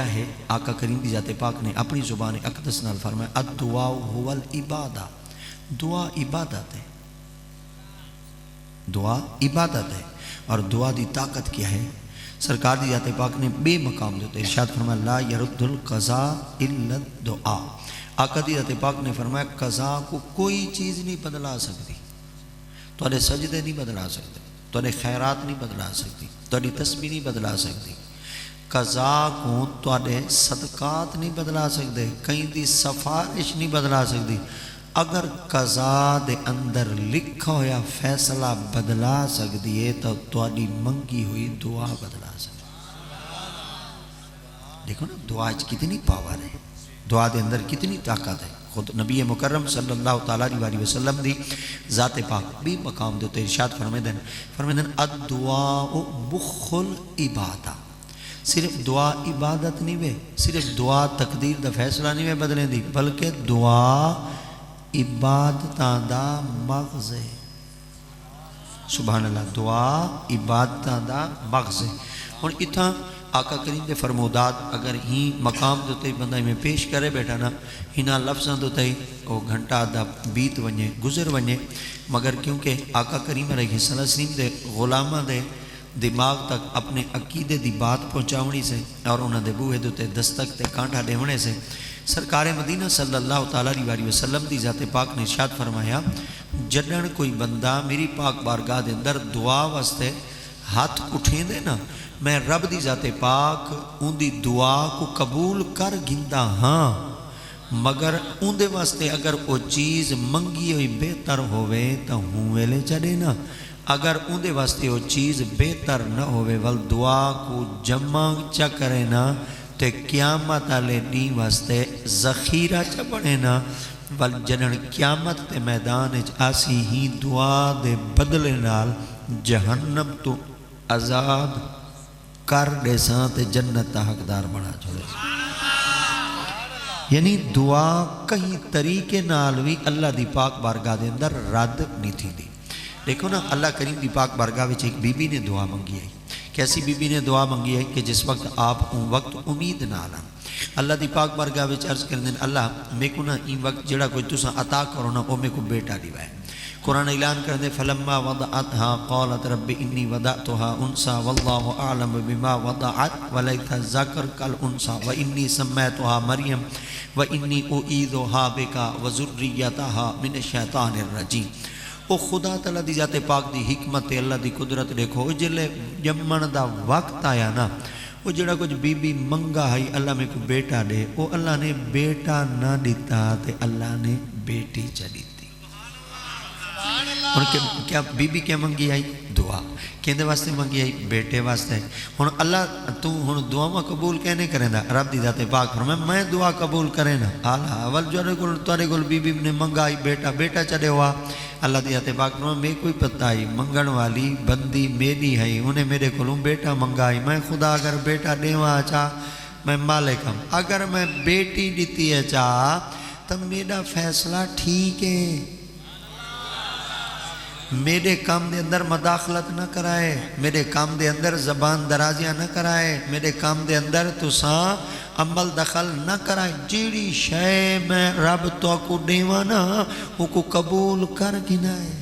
ہے آقا کریم کی ذات پاک نے اپنی زبان اقدس نال فرمایا الدعاء هو العبادہ، دعا عبادت ہے، دعا عبادت ہے۔ اور دعا دی طاقت کیا ہے؟ سرکار دی ذات پاک نے بے مقام دیتے ارشاد فرمایا لا يرد القضاء الا الدعاء۔ آقا دی ذات پاک نے فرمایا قضا کو کوئی چیز نہیں بدلا سکتی، تواڈے سجدے نہیں بدلا سکتے، تواڈے خیرات نہیں بدلا سکتی، تواڈی تسبیح نہیں بدلا سکتی، قضا کو تواڈے صدقات نہیں بدلا سکتے، کہیں دی سفارش نہیں بدلا سکتی۔ اگر قضا دے اندر لکھا ہویا فیصلہ بدلا سکتی ہے تو تواڈی منگی ہوئی دعا بدلا سکتی۔ دیکھو نا دعا کتنی پاور ہے، دعا دے اندر کتنی طاقت ہے۔ خود نبی مکرم صلی اللہ تعالیٰ علیہ وسلم دی ذات پاک بھی مقام دیتے ارشاد فرمیدن الدعاء مخ العبادہ، صرف دعا عبادت نہیں وے، صرف دعا تقدیر دا فیصلہ نہیں وے بدلیں دی، بلکہ دعا عبادتاں دا مغز ہے۔ سبحان اللہ، دعا عبادتاں دا مغز ہے۔ اور اتھا آقا کریم دے فرمودات اگر ہی مقام دوتے بندہ میں پیش کرے بیٹھا نا، ہینا لفظاں دوتے وہ گھنٹہ دا بیت ونجے گزر ونجے، مگر کیونکہ آقا کریم علیہ السلام دے غلامہ دے دماغ تک اپنے عقیدے دی بات پہنچاونی سے اور انہاں دے بوہے دوتے دستک تے کانٹا دیونے سے سرکار مدینہ صلی اللہ تعالیٰ علیہ وسلم دی ذات پاک نے ارشاد فرمایا جدن کوئی بندہ میری پاک بارگاہ دے اندر دعا واسطے ہاتھ اٹھیں دے نا، میں رب دی ذات پاک ان دی دعا کو قبول کر گندا ہاں، مگر ان دے واسطے اگر وہ چیز منگی ہوئی بہتر ہوئے تو ہوں ویلے چڑے نا، اگر ان دے واسطے وہ چیز بہتر نہ ہوئے ول دعا کو جمع چا کرے نا تے قیامت آلے دی واسطے ذخیرہ چا بڑھے نا، ول جنن قیامت تے میدان آسی ہی دعا دے بدلے نال جہنم تو آزاد کر دے ساں تے جنت تا حقدار بنا چھوڑے ساں۔ یعنی دعا کہیں طریقے نال بھی اللہ دی پاک بارگاہ دے اندر رد نہیں تھی دی۔ دیکھو نا اللہ کریم دی پاک بارگاہ وچ ایک بی بی نے دعا منگی ہے، کیسی بی بی نے دعا منگی ہے کہ جس وقت آپ ان وقت امید نہ آنا، اللہ دی پاک بارگاہ وچ عرض کردیں اللہ میں کو نا این وقت جڑا کوئی تساں عطا کرو نا وہ میں کو بیٹا دیوا ہے۔ قرآن اعلان کردے فلما وضعتها قالت رب انی وضعتها انسا واللہ اعلم بما وضعت ولیت الذکر کالانسا وانی سمیتها مریم وانی اعیذها بک وذریتها من الشیطان الرجیم۔ او خدا تعالیٰ دی ذات پاک دی حکمت اللہ دی قدرت دیکھو جلے جمن دا وقت آیا نا، وہ جڑا کچھ بی بی منگا ہے اللہ میں کو بیٹا دے، وہ اللہ نے بیٹا نہ دیتا تے اللہ نے بیٹی چلی تھی۔ اور کیا بی بی کیا منگی آئی؟ دعا کہندے واسطے منگی آئی؟ بیٹے واسطے۔ ہن اللہ تو ہن دعا قبول کہنے کریں دا؟ رب دی ذات پاک فرمائے میں دعا قبول کریں نا، اعلیٰ اول جڑے کول تارے کول بی بی نے منگائی بیٹا، بیٹا چلے ہوا، اللہ دی ذات پاک فرمائے میں کوئی پتہ ہی منگن والی بندی میری ہے، انہیں میرے کولوں بیٹا منگائی، میں خدا اگر بیٹا دیواں چاہ میں مالک ہوں، اگر میں بیٹی دیتی ہے چاہ تو میرا فیصلہ ٹھیک ہے، میرے کام دے اندر مداخلت نہ کرائے، میرے کام دے اندر زبان درازیاں نہ کرائے، میرے کام دے اندر تساں عمل دخل نہ کرائے، جیڑی شے میں رب تو کو دیواں نا وہ کو قبول کر گنائے۔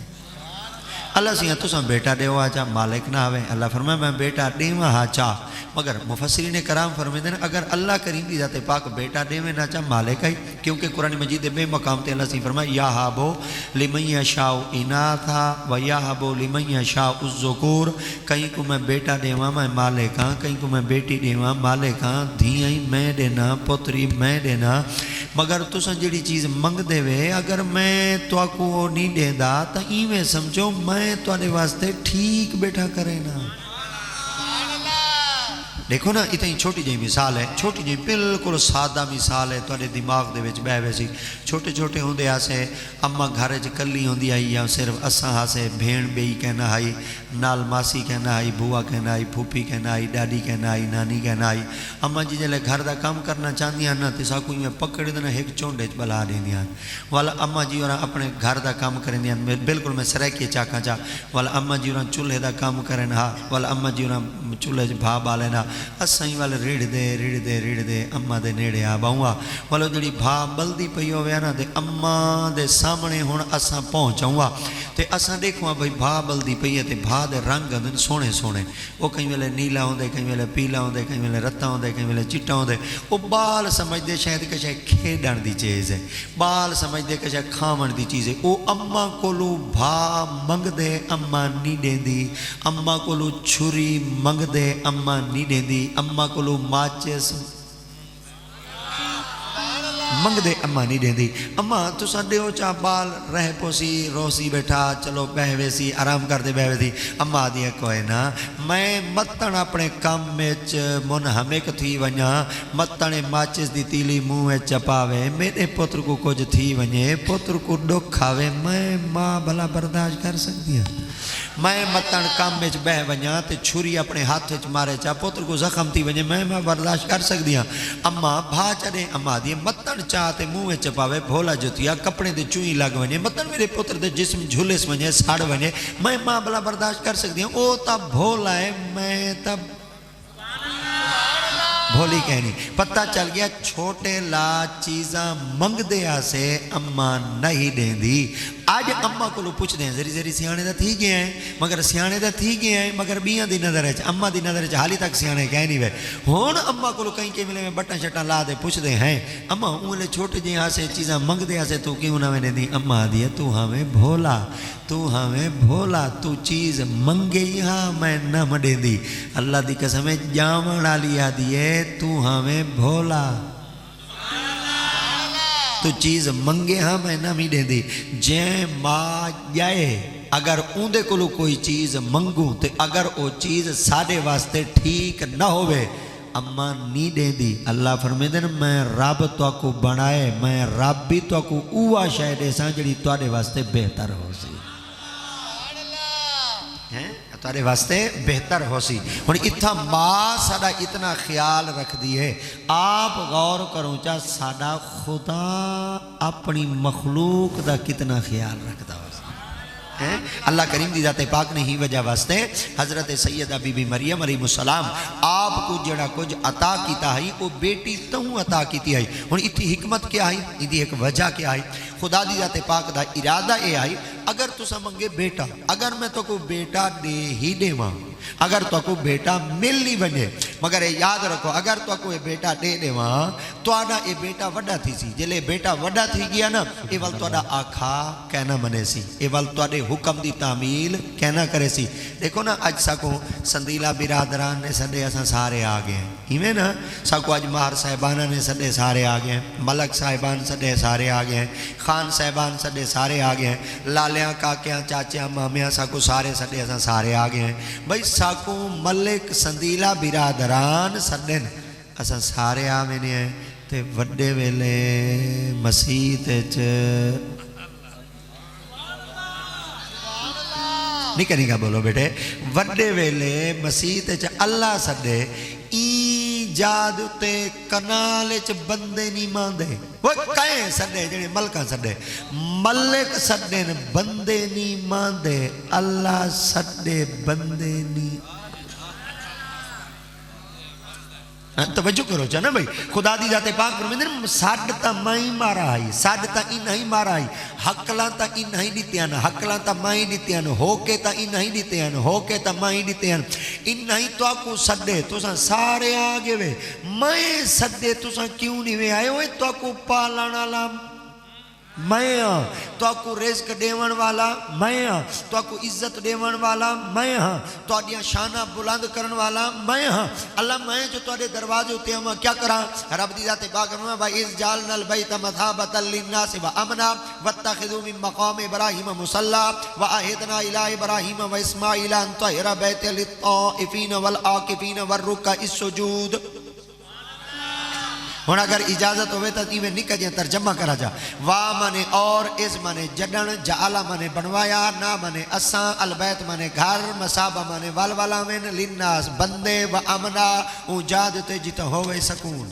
اللہ سیاں تساں بیٹا دیوا چاہ مالک نہ ہوئے، اللہ فرمائے میں بیٹا دیواں ہاں چاہ، مگر مفسرین کرام فرمیدے ہیں اگر اللہ کریم دی ذات پاک بیٹا دیوے نہ چاہ مالک ہے، کیونکہ قرآن مجید بے مقام تے اللہ سی فرمائے یا ہابو لمن یشاء اناتھا و یا ہابو لمن یشاء الذکور، کہیں کو میں بیٹا دیواں میں مالک ہاں، کہیں کو میں بیٹی دیواں مالک ہاں، دھیاں میں دینا پتری میں دینا، مگر تساں جڑی چیز منگ دے وے اگر میں تو کو نہیں دے دا تا ایویں سمجھو میں تواڈے واسطے ٹھیک بیٹھا کرے نا۔ دیکھو نا اتنی چھوٹی جی مثال ہے، چھوٹی جی بالکل سادہ مثال ہے تواڈے دماغ دے وچ بہ ویسی، چھوٹے چھوٹے ہوندے آسے اما گھر وچ کلی ہوندی آئی یا صرف اساں ہاسے بھیڑ بیئی کہنا آئی، نال ماسی کہنا آئی، بوا کہنا آئی، پھوپھی کہنا آئی، ڈاڈی کہنا آئی، نانی کہنا آئی، اما جی جلے گھر دا کام کرنا چاہندیاں نا تے سا کوئی میں پکڑ دینا ایک چونڈے چ بلا دیندیاں، والا اما جی اور اپنے گھر دا کام کریندیاں بالکل میں سرائکی چاکاں چا، والا اما جی اور چولہے دا کام کرن ہا، والا اما جی اور چولہے چ بھا بالے نا، اساں ہی ول ریڑ دے اما دے نیڑے آ باؤں ولو جڑی بھا بلدی پئی ہوے نا تے اما دے سامنے ہن اساں پہنچاؤں تے اساں دیکھواں بھئی بھا بلدی پئی ہے تے بھا دے رنگ ہندن سونے سونے وہ کئی ویلے نیلا ہوندے کئی ویلے پیلا ہوندے کئی ویلے رتا ہوندے کئی ویلے چٹا ہوندے وہ بال سمجھدے شاید کہ شاید کھیڈن دی چیز ہے بال سمجھدے کہ شاید کھاون دی چیز ہے وہ اما کولو بھا منگ دے اما نہیں دیندی اما کولو چھری منگ دے اما نہیں دیندی اما کولو ماچس منگ دے اما نہیں دیندی اما تو ساڈے ہو چا بال رہ پوسی روسی بیٹھا چلو بہوے سی آرام کر دے بہوے سی اما دی کوئی نا میں متن اپنے کام وچ منہمک تھی ونجا متن ماچس دی تیلی منہ چپاوے میرے پتر کو کچھ تھی ونجے پتر کو ڈکھ آوے میں ماں بھلا برداشت کر سکتی ہوں میں متن کام وچ بہ ونجا تے چھری اپنے ہاتھ وچ مارے چا پتر کو زخم تھی ونجے میں برداشت کر سکتی ہوں اما بھا چڑے اما دی متن چاہتے منہ چپاوے بھولا جوتیا کپڑے دے چوئی لگ ونجے متن میرے پتر دے جسم جھولس ونجے ساڑ ونجے میں ماں بھلا برداشت کر سکتی ہوں او تب بھولا ہے میں تب بھولی کہنی پتہ چل گیا چھوٹے لا چیزاں منگ دیا سے اما نہیں دیں دی آج اما کو لو پوچھ دیں ذری ذری سیانے دا تھی گئے ہیں مگر سیانے دا تھی گئے ہیں مگر بیاں دی نظر ہے اما دی نظر ہے حالی تک سیانے کہہ نہیں وے ہون اما کو لو کہیں کے ملے میں بٹن شٹن لا دے پوچھ دیں ہیں اما انہوں چھوٹے جی ہاں سے چیزاں منگ دیا سے تو کیوں نہ میں دی اما دیا تو ہمیں بھولا تو چیز منگے یہاں میں نہ مڈے دی اللہ دی قسم جامن آلیا دیئے تو ہمیں بھولا تو چیز منگے ہاں میں نہ میڈے دی جیں ماں جائے اگر اوندے کلو کوئی چیز منگوں تے اگر او چیز ساڑے واسطے ٹھیک نہ ہوئے اما نہیں دیں دی اللہ فرمے دن میں رب تو کو بنائے میں رب بھی تو کو اوہ شاید ایسا جڑی تو آڑے واسطے بہتر ہو سی تارے واسطے بہتر ہو سی اور اتھا ماں ساڑا اتنا خیال رکھ دی ہے آپ غور کروں چاہ ساڑا خدا اپنی مخلوق دا کتنا خیال رکھ دا ہو سی اللہ کریم دی ذات پاک نے ہی وجہ واسطے حضرت سیدہ بی بی مریم علیہ السلام آپ کو جڑا کچھ عطا کیتا ہے وہ بیٹی تہوں عطا کیتی ہے اور اتنی حکمت کیا ہے اتنی ایک وجہ کیا ہے خدا دی ذات پاک دا ارادہ اے آئی اگر تو سمنگے بیٹا اگر میں تو کو بیٹا دے ہی دے ماں اگر تو کو بیٹا مل نہیں بنے مگر یاد رکھو اگر تو کو بیٹا دے دے ماں تو آنا اے بیٹا وڈا تھی سی جلے بیٹا وڈا تھی گیا نا اے وال تو آنا آکھا کہنا منے سی اے وال تو آنے حکم دی تعمیل کہنا کرے سی دیکھو نا اج ساکو سندیلہ برادران نے سدے اساں سارے آگے ہیں ہمیں نا ساکو اج مہر صاحبانہ نے سدے سارے آگے ہیں ملک صاحبان سدے سارے آگے ہیں خان صاحبان سدے سارے آگے ہیں لالیاں کاکیاں چاچیاں مامیاں ساکو سارے سدے اساں سارے آگے ہیں بھئی ساکو ملک سندیلہ برادران سدن اساں سارے آمین ہیں تے وڈے ویلے مسیح تے نہیں کریں گا بولو بیٹے وڈے ویلے مسیح تے اللہ سدے ایجاد تے کنالے چ بندے نہیں ماندے وہ کہیں سدے جڑے ملکاں سدے ملک سدے بندے نہیں ماندے اللہ سدے بندے نہیں توجہ کرو چاہنا بھئی خدا دی ذات پاک فرمیندن ساڑھ تا مائی مارا آئی ساڑھ تا انہی مارا آئی حقلان تا انہی دیتیان حقلان تا مائی دیتیان ہوکے تا انہی دیتیان ہوکے تا مائی دیتیان انہی تو آکو سدے تو ساں سارے آگے وے میں سدے تو ساں کیوں نہیں وے آئے ہوئے تو آکو پالانا لام میں ہاں تو آکو رزق دیون والا میں ہاں تو آکو عزت دیون والا میں ہاں تو آڈیاں شانہ بلند کرن والا میں ہاں اللہ میں جو تو آڈے دروازے ہوتے ہیں کیا کرا رب دی ذات پاک فرمایا وَإِذْ جَعَلْنَا الْبَيْتَ مَثَابَةً لِلنَّاسِ وَأَمْنًا وَاتَّخِذُوا مِن مَّقَامِ إِبْرَاهِيمَ مُصَلًّى وَأَعِدْنَا إِلَىٰ إِبْرَاهِيمَ وَإِسْمَاعِيلَ أَن طَهِّرَ بَيْتِيَ لِلطَّائِفِينَ وَالْعَاكِفِينَ وَالرُّكَّعِ السُّجُودِ ہون اگر اجازت ہوئے تا تیویں نکا جائیں ترجمہ کرا جا وا مانے اور اس مانے جڈن جعلا مانے بنوایا نا مانے اساں البیت مانے گھر مسابہ مانے والوالا میں لنناس بندے و امنا اجادت جتا ہوئے سکون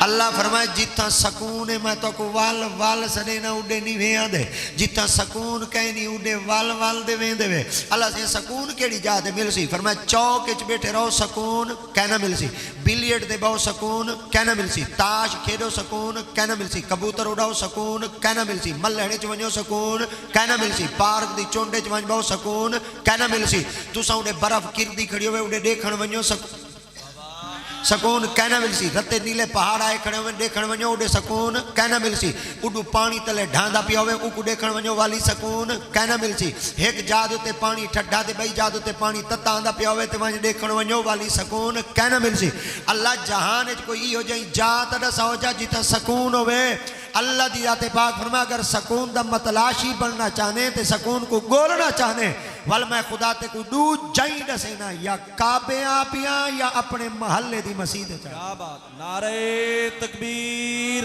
اللہ فرمائے جتھا سکون ہے میں تو کو وال وال سڑے نہ اڈے نہیں ویاں دے جتھا سکون کہیں نہیں اڈے وال وال دے وین دے وے اللہ سے سکون کیڑی جا دے مل سی فرمائے چوک اچ بیٹھے رہو سکون کہنا مل سی بلیٹ دے باؤ سکون کہنا مل سی تاش کھیڑو سکون کہنا مل سی کبوتر اڑاؤ سکون کہنا مل سی ملہڑے چ ونجو سکون کہنا مل سی پارک دی چونڈے چ ونج باؤ سکون کہنا مل سی تساں اڑے برف گردی کھڑی ہوئے اڑے دیکھن ونجو سکون کہنا مل سی رتے نیلے پہاڑ آئے کھڑے ہوئے دیکھن ونجو اڑے سکون کہنا مل سی اڈو پانی تلے ڈھاندا پیا ہوئے اوکو دیکھن ونجو والی سکون کہنا مل سی ایک جادو تے پانی ٹھڈا تے بئی جادو تے پانی تتا آندا پیا ہوئے تے ونج دیکھن ونجو والی سکون کہنا مل سی اللہ جہان وچ کوئی ہو جائیں جات دسا ہو جا جتا سکون ہوئے اللہ دی ذات پاک فرما اگر سکون دا متلاشی بننا چاہنے تے سکون کو گولنا چاہنے ول میں خدا تے کو دو جائیں ڈسینا یا کعبے آپیاں یا اپنے محلے دی مسجد چاہنے کیا بات نعرہ تکبیر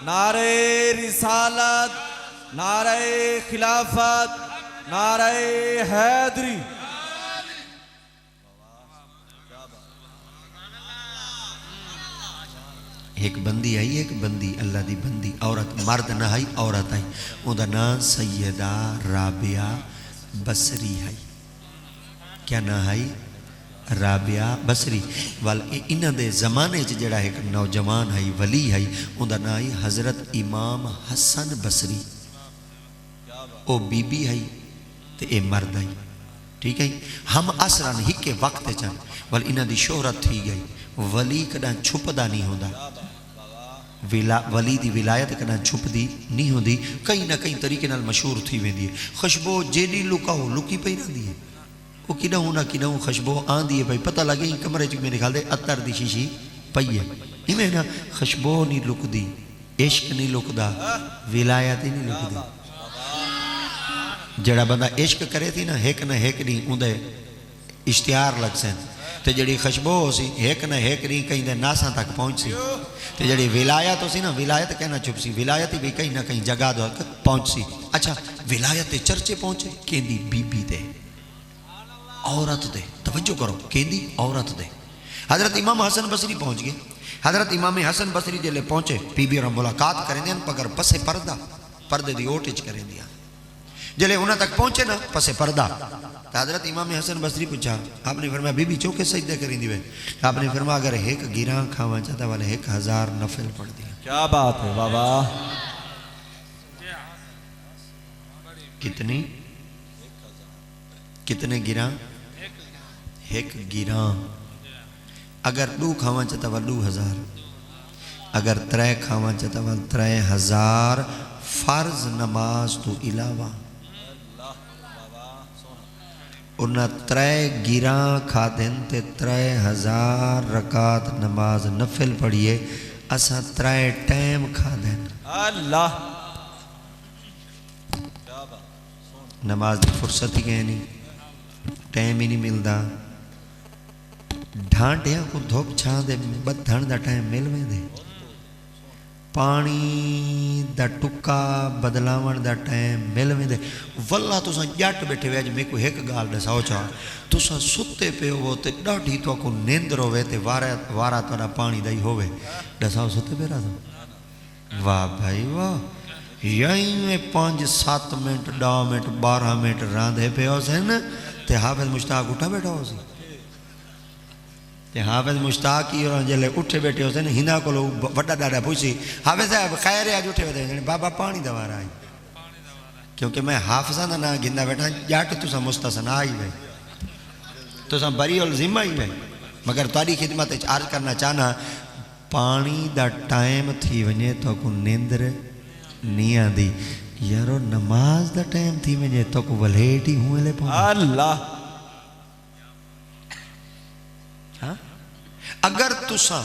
نعرہ رسالت نعرہ خلافت نعرہ حیدری ایک بندی آئی ایک بندی اللہ دی بندی عورت مرد نہ آئی عورت آئی اون دا نام سیدہ رابعہ بصری ہے کیا نہ آئی رابعہ بصری وال انہاں دے زمانے چ جڑا ایک نوجوان ہے ولی ہے اون دا نام آئی حضرت امام حسن بصری او بی بی ہے تے اے مرد ہے ٹھیک ہے ہم اثرن ہی کے وقت چن وال انہاں دی شہرت تھی گئی ولی کداں چھپدا نہیں ہوندا ولی دی ولایت کداں چھپدی نہیں ہوندی کئی نہ کئی طریقے نال مشہور تھی ویندی ہے خوشبو جیڑی لکاؤ لکی پئی رہندی ہے او کڈاں خوشبو آندی ہے بھئی پتہ لگے کمرے چ میرے خیال دے عطر دی شیشی پئی ہے ایویں نا خوشبو نہیں لکدی عشق نہیں لکدا ولایت ہی نہیں لکدی جڑا بندہ عشق کرے تھی نا ایک نہ ایک نہیں اون دے اشتہار لگ سن تے جڑی خوشبو ہو سی ایک نہ ایک نہیں کہیں دے ناساں تک پہنچ سی تے جڑی ولایت ہو سی نا ولایت کہنا چھپ سی ولایت ہی بھی کہیں نہ کہیں جگہ دو پہنچ سی اچھا ولایت دے چرچے پہنچے کیندی بی بی دے عورت دے توجہ کرو کیندی عورت دے حضرت امام حسن بصری پہنچ گئے حضرت امام حسن بصری جلے پہنچے بی بی اور ملاقات کریں دیں پگر پسے پردے دی اوٹچ کریں دیا جلے انہاں تک پہنچے نا پسے پردہ حضرت امام حسن بصری پوچھا آپ نے فرمایا بی بی چوکے سجدے کریں دیوے آپ نے فرمایا اگر ایک گیران کھاواں چاہتا والے 1000 نفل پڑھ دیا کیا بات ہے بابا کتنے گیران ایک گیران اگر 2 کھاواں چاہتا والے 2000 اگر 3 کھاواں چاہتا والے 3000 فرض نماز تو علاوہ انہاں 3 گیران کھا دیں تے 3000 رکعت نماز نفل پڑھئے اساں 3 ٹائم کھا دیں اللہ نماز دی فرصت ہی گئے نہیں ٹائم ہی نہیں ملدا ڈھانٹیاں کو دھوپ چھان دے بدھن دا ٹائم مل دے پانی دا ٹکا بدلاون دا ٹائم مل دے واللہ تو سن جٹ بیٹھے ہوئے میں کو ایک گال دساؤ چاہ تو سن ستے پہ ہو تے ڈاڑھی تو کو نیندر ہوئے تے وارا توڑا پانی دائی ہوئے دساؤ ستے پہ رہا تھا واہ بھائی واہ یہیں میں 5-7 منٹ 10 منٹ 12 منٹ راندھے پہ ہو سن تے حافظ مشتاق اٹھا بیٹھا ہو سی تے حافظ مشتاق ہی اور جلے اٹھے بیٹھے ہو سن ہندہ کو لوگ وڈا ڈاڑا پوچھی حافظ صاحب خیر ہے آج اٹھے بیٹھے ہیں بابا پانی دوارا آئی کیونکہ میں حافظہ نہ گندہ بیٹھا جاٹ تو سا مستثنا آئی بھائی تو سا بری الزمہ ہی بھائی مگر تاری خدمت عرض کرنا چاہنا پانی دا ٹائم تھی ونجے تو کو نیندر نہیں آدھی یارو نماز دا ٹائم تھی ونجے تو کو ولیٹ ہی ہوئے لے پہنچ اللہ اگر تسا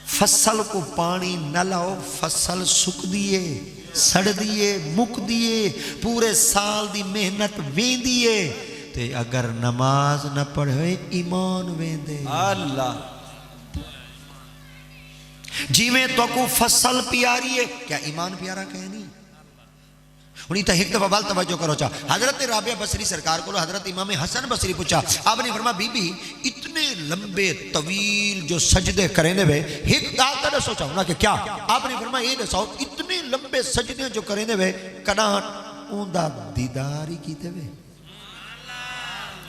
فصل کو پانی نہ لاؤ فصل سک دیئے سڑ دیئے مک دیئے پورے سال دی محنت وین دیئے تے اگر نماز نہ پڑھے ایمان وین دے اللہ جی میں تو کو فصل پیاری ہے کیا ایمان پیارا کہہ نہیں ہونی تا ایک دفعہ بال توجہ کرو چاہ حضرت رابعہ بصری سرکار کو حضرت امام حسن بصری پوچھا آپ نے فرمایا بی بی اتنے لمبے طویل جو سجدے کریں دے وے ایک داتا نے سوچا ہونا کہ کیا آپ نے فرمایا یہ دساؤ اتنے لمبے سجدے جو کریں دے وے کنا اوندا دیداری کی دے وے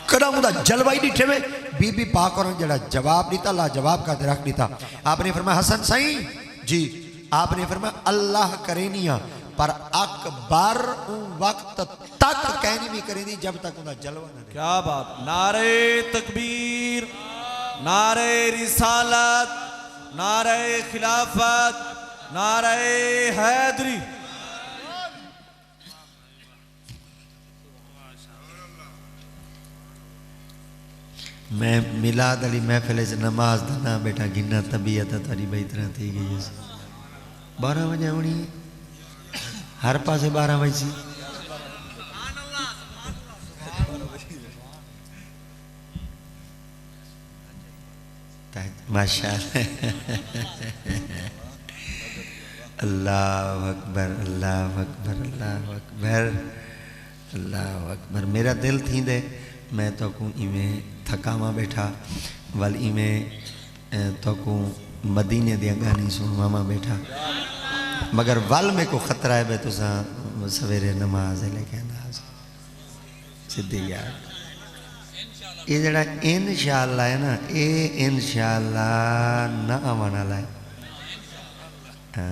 کنا اوندا جلوائی ڈیٹھے وے بی بی پاک اور جڑا جواب دیتا لا جواب کا درخت دیتا آپ نے فرمایا حسن سائیں جی آپ نے فرمایا اللہ کرینیا پر اکبر وقت تک کہنی بھی کریں دی جب تک انہا جلوہ نہ دے کیا بات نعرہ تکبیر نعرہ رسالت نعرہ خلافت نعرہ حیدری میں میلاد علی محفل سے نماز دنا بیٹا گننا طبیعت تاری بھائی طرح تھی گئی 12 بجے ہونی ہر پاسے 12 بجے سی ماشاءاللہ اللہ اکبر اللہ اکبر اللہ اکبر اللہ اکبر میرا دل تھی دے میں تو کو ایویں تھکاواں بیٹھا ول ایویں تو کو مدینے دیا گانی سنواں بیٹھا مگر ول میں کو خطرہ ہے بے تو سویرے نماز ہے لیکن انداز سدھی یاد یہ جڑا انشاءاللہ ہے نا یہ انشاءاللہ نہ آوانا لائے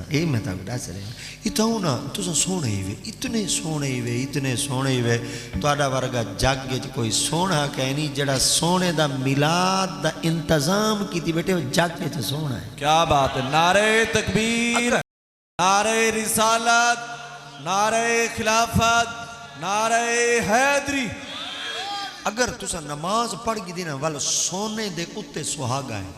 یہ میں تاکہ ڈا سے رہے ہیں اتاؤں نا تو سونے ہی وے اتنے سونے ہی وے اتنے سونے ہی وے تو آڈا ورگا جاگے کوئی سونا کہنی جڑا سونے دا میلاد دا انتظام کی تھی بیٹے جاگے جو سونا ہے کیا بات ہے نعرہ تکبیر نعرہ رسالت نعرہ خلافت نعرہ حیدری اگر تسا نماز پڑھ گی دینا ول سونے دے اتے سہاگا ہے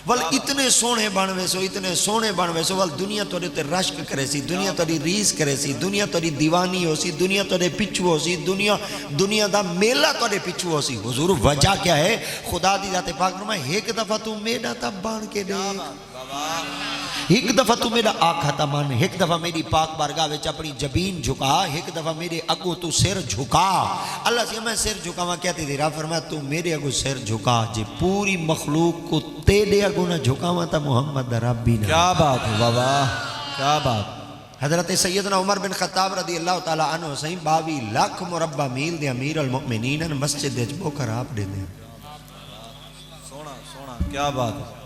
ول اتنے سونے بانوے سو اتنے سونے بانوے سو ول دنیا تو دے رشک کرے سی دنیا تو دی ریز کرے سی دنیا تو دی دیوانی ہو سی دنیا تو دے پچھو ہو سی دنیا دا میلہ تو دے پچھو ہو سی حضور وجہ کیا ہے خدا دی ذات پاک نمائے ایک دفعہ تو میڈا تا بان کے دیکھ ایک دفعہ تو میرا آنکھا تا مان ایک دفعہ میری پاک بارگاہ وچ اپنی جبین جھکا ایک دفعہ میرے اگو تو سر جھکا اللہ سے میں سر جھکا میں کہتی تھی راہ فرمایا تو میرے اگو سر جھکا جی پوری مخلوق کو تیرے اگو نہ جھکا میں تا محمد ربی نہ کیا بات ہے بابا کیا بات حضرت سیدنا عمر بن خطاب رضی اللہ تعالیٰ عنہ سہیں 22 لاکھ مربع میل دے امیر المؤمنین مسجد دے جبو کر آپ دے دیں سونا کیا بات ہے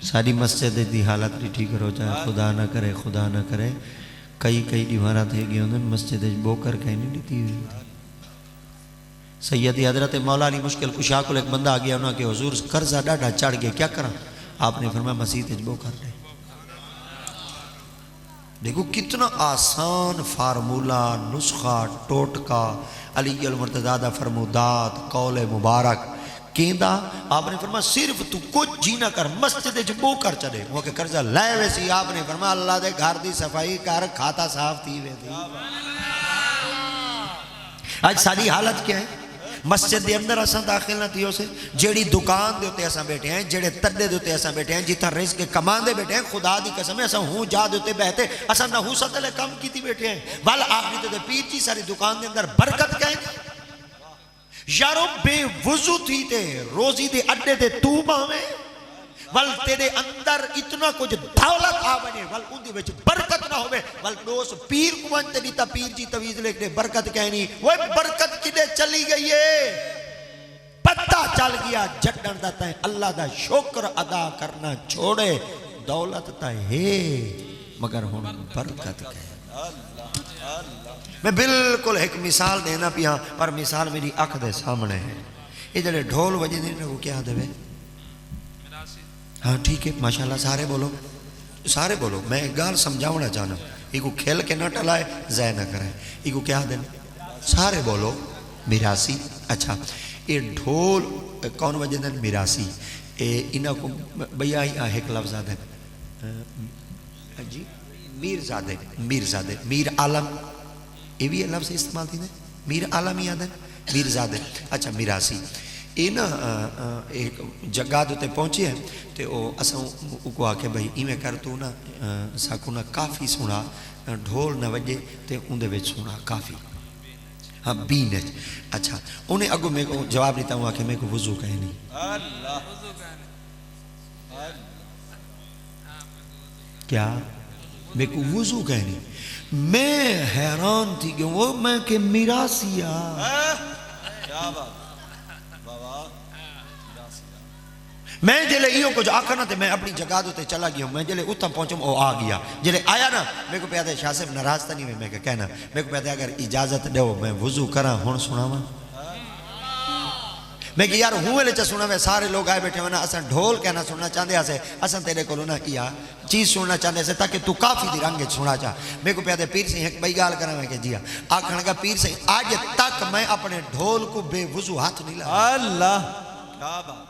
ساری مسجد دی حالت ریٹھی کرو چاہے خدا نہ کرے کئی دیوارہ تھے گئے انہوں مسجد بو کر کہیں نہیں لیتی ہوئی سیدی حضرت مولا علی مشکل کشا کو ایک بندہ آگیا انہوں کہ حضور قرضہ ڈاٹا چڑھ گئے کیا کرا آپ نے فرمایا مسجد بو کر دے دیکھو کتنا آسان فارمولہ نسخہ ٹوٹکا علی المرتضی فرمودات قول مبارک کیندہ آپ نے فرمایا صرف تو کچھ جی نہ کر مسجد جبو کر چلے وہ کہ قرضہ لائے ویسی آپ نے فرمایا اللہ دے گھر دی صفائی کر کھاتا صاف تھی وے دی آج ساری حالت کیا ہے مسجد دے اندر اساں داخل نہ تھیو سے جیڑی دکان دے ہوتے اساں بیٹھے ہیں جیڑے تڈے دے ہوتے اساں بیٹھے ہیں جیتا رزق کے کمان دے بیٹھے ہیں خدا دی قسم ہے اساں ہوں جا دے ہوتے بہتے اساں نحوست لے کم کی تھی بیٹھے ہیں والا آخری تو دے پیر جی ساری دکان دے اندر برکت کہیں یارو بے وضو تھی تے روزی دے اڈے تے تو باویں ول تیرے اندر اتنا کچھ دولت آ بنے ول ان دی وچ برکت نہ ہوئے ول دوست پیر کو انتے دیتا پیر جی تویز لکھ دے برکت کہنی وہ برکت کدے چلی گئی ہے پتہ چل گیا جھٹن دا تائیں اللہ دا شکر ادا کرنا چھوڑے دولت تا ہے مگر ہون برکت کہے میں بالکل ایک مثال دینا پیا پر مثال میری اکھ دے سامنے ہے یہ جلے ڈھول وجہ دینے وہ کیا دے ہاں ٹھیک ہے ماشاءاللہ سارے بولو میں ایک گال سمجھاونا چاہنا یہ کو کھیل کے نہ ٹلائے زائے نہ کریں یہ کو کیا دینے سارے بولو میراسی اچھا یہ ڈھول کون وجہ دن میراسی انہا کو بھیا ہی ایک لفظ آدھے جی میر زادے میر عالم یہ بھی لفظ استعمال تھی دیں میر عالم ہی آدھے میر زادے اچھا میراسی یہ نا ایک جگہ تے پہنچے ہیں تے او اساں کو آکھے بھائی ایویں کر تو نا ساکو نا کافی سنا ڈھول نہ وجے تے اون دے وچ سنا کافی ہاں بین ہے اچھا انہیں اگو میں کو جواب دیتا ہوں کہ میں کو وضو کہے نہیں اللہ کیا میں کو وضو کہے نہیں میں حیران تھی کہ وہ میں کہ میراثیا کیا بات بابا میں جلے ایوں کچھ آکھنا تے میں اپنی جگہ دو تے چلا گیا ہوں میں جلے اتم پہنچوں او آ گیا جلے آیا نا میں کو پیادے شاہ صاحب ناراض تا نہیں میں کہنا میں کو پیادے اگر اجازت دو میں وضو کرا ہون سنا ہوں میں کہ یار ہوں لے چا سنا میں سارے لوگ آئے بیٹھے ہونا اساں ڈھول کہنا سننا چاہتے ہیں اساں تیرے کو لونا کیا چیز سننا چاہتے ہیں تاکہ تو کافی دی رنگے سنا چاہ میں کو پیادے پیر سے ایک بھائی گال کرا میں کہ جیا آکھنے کا پیر سے آج تک میں اپنے ڈھول کو بے وضو ہاتھ نہیں لگا اللہ کیا بات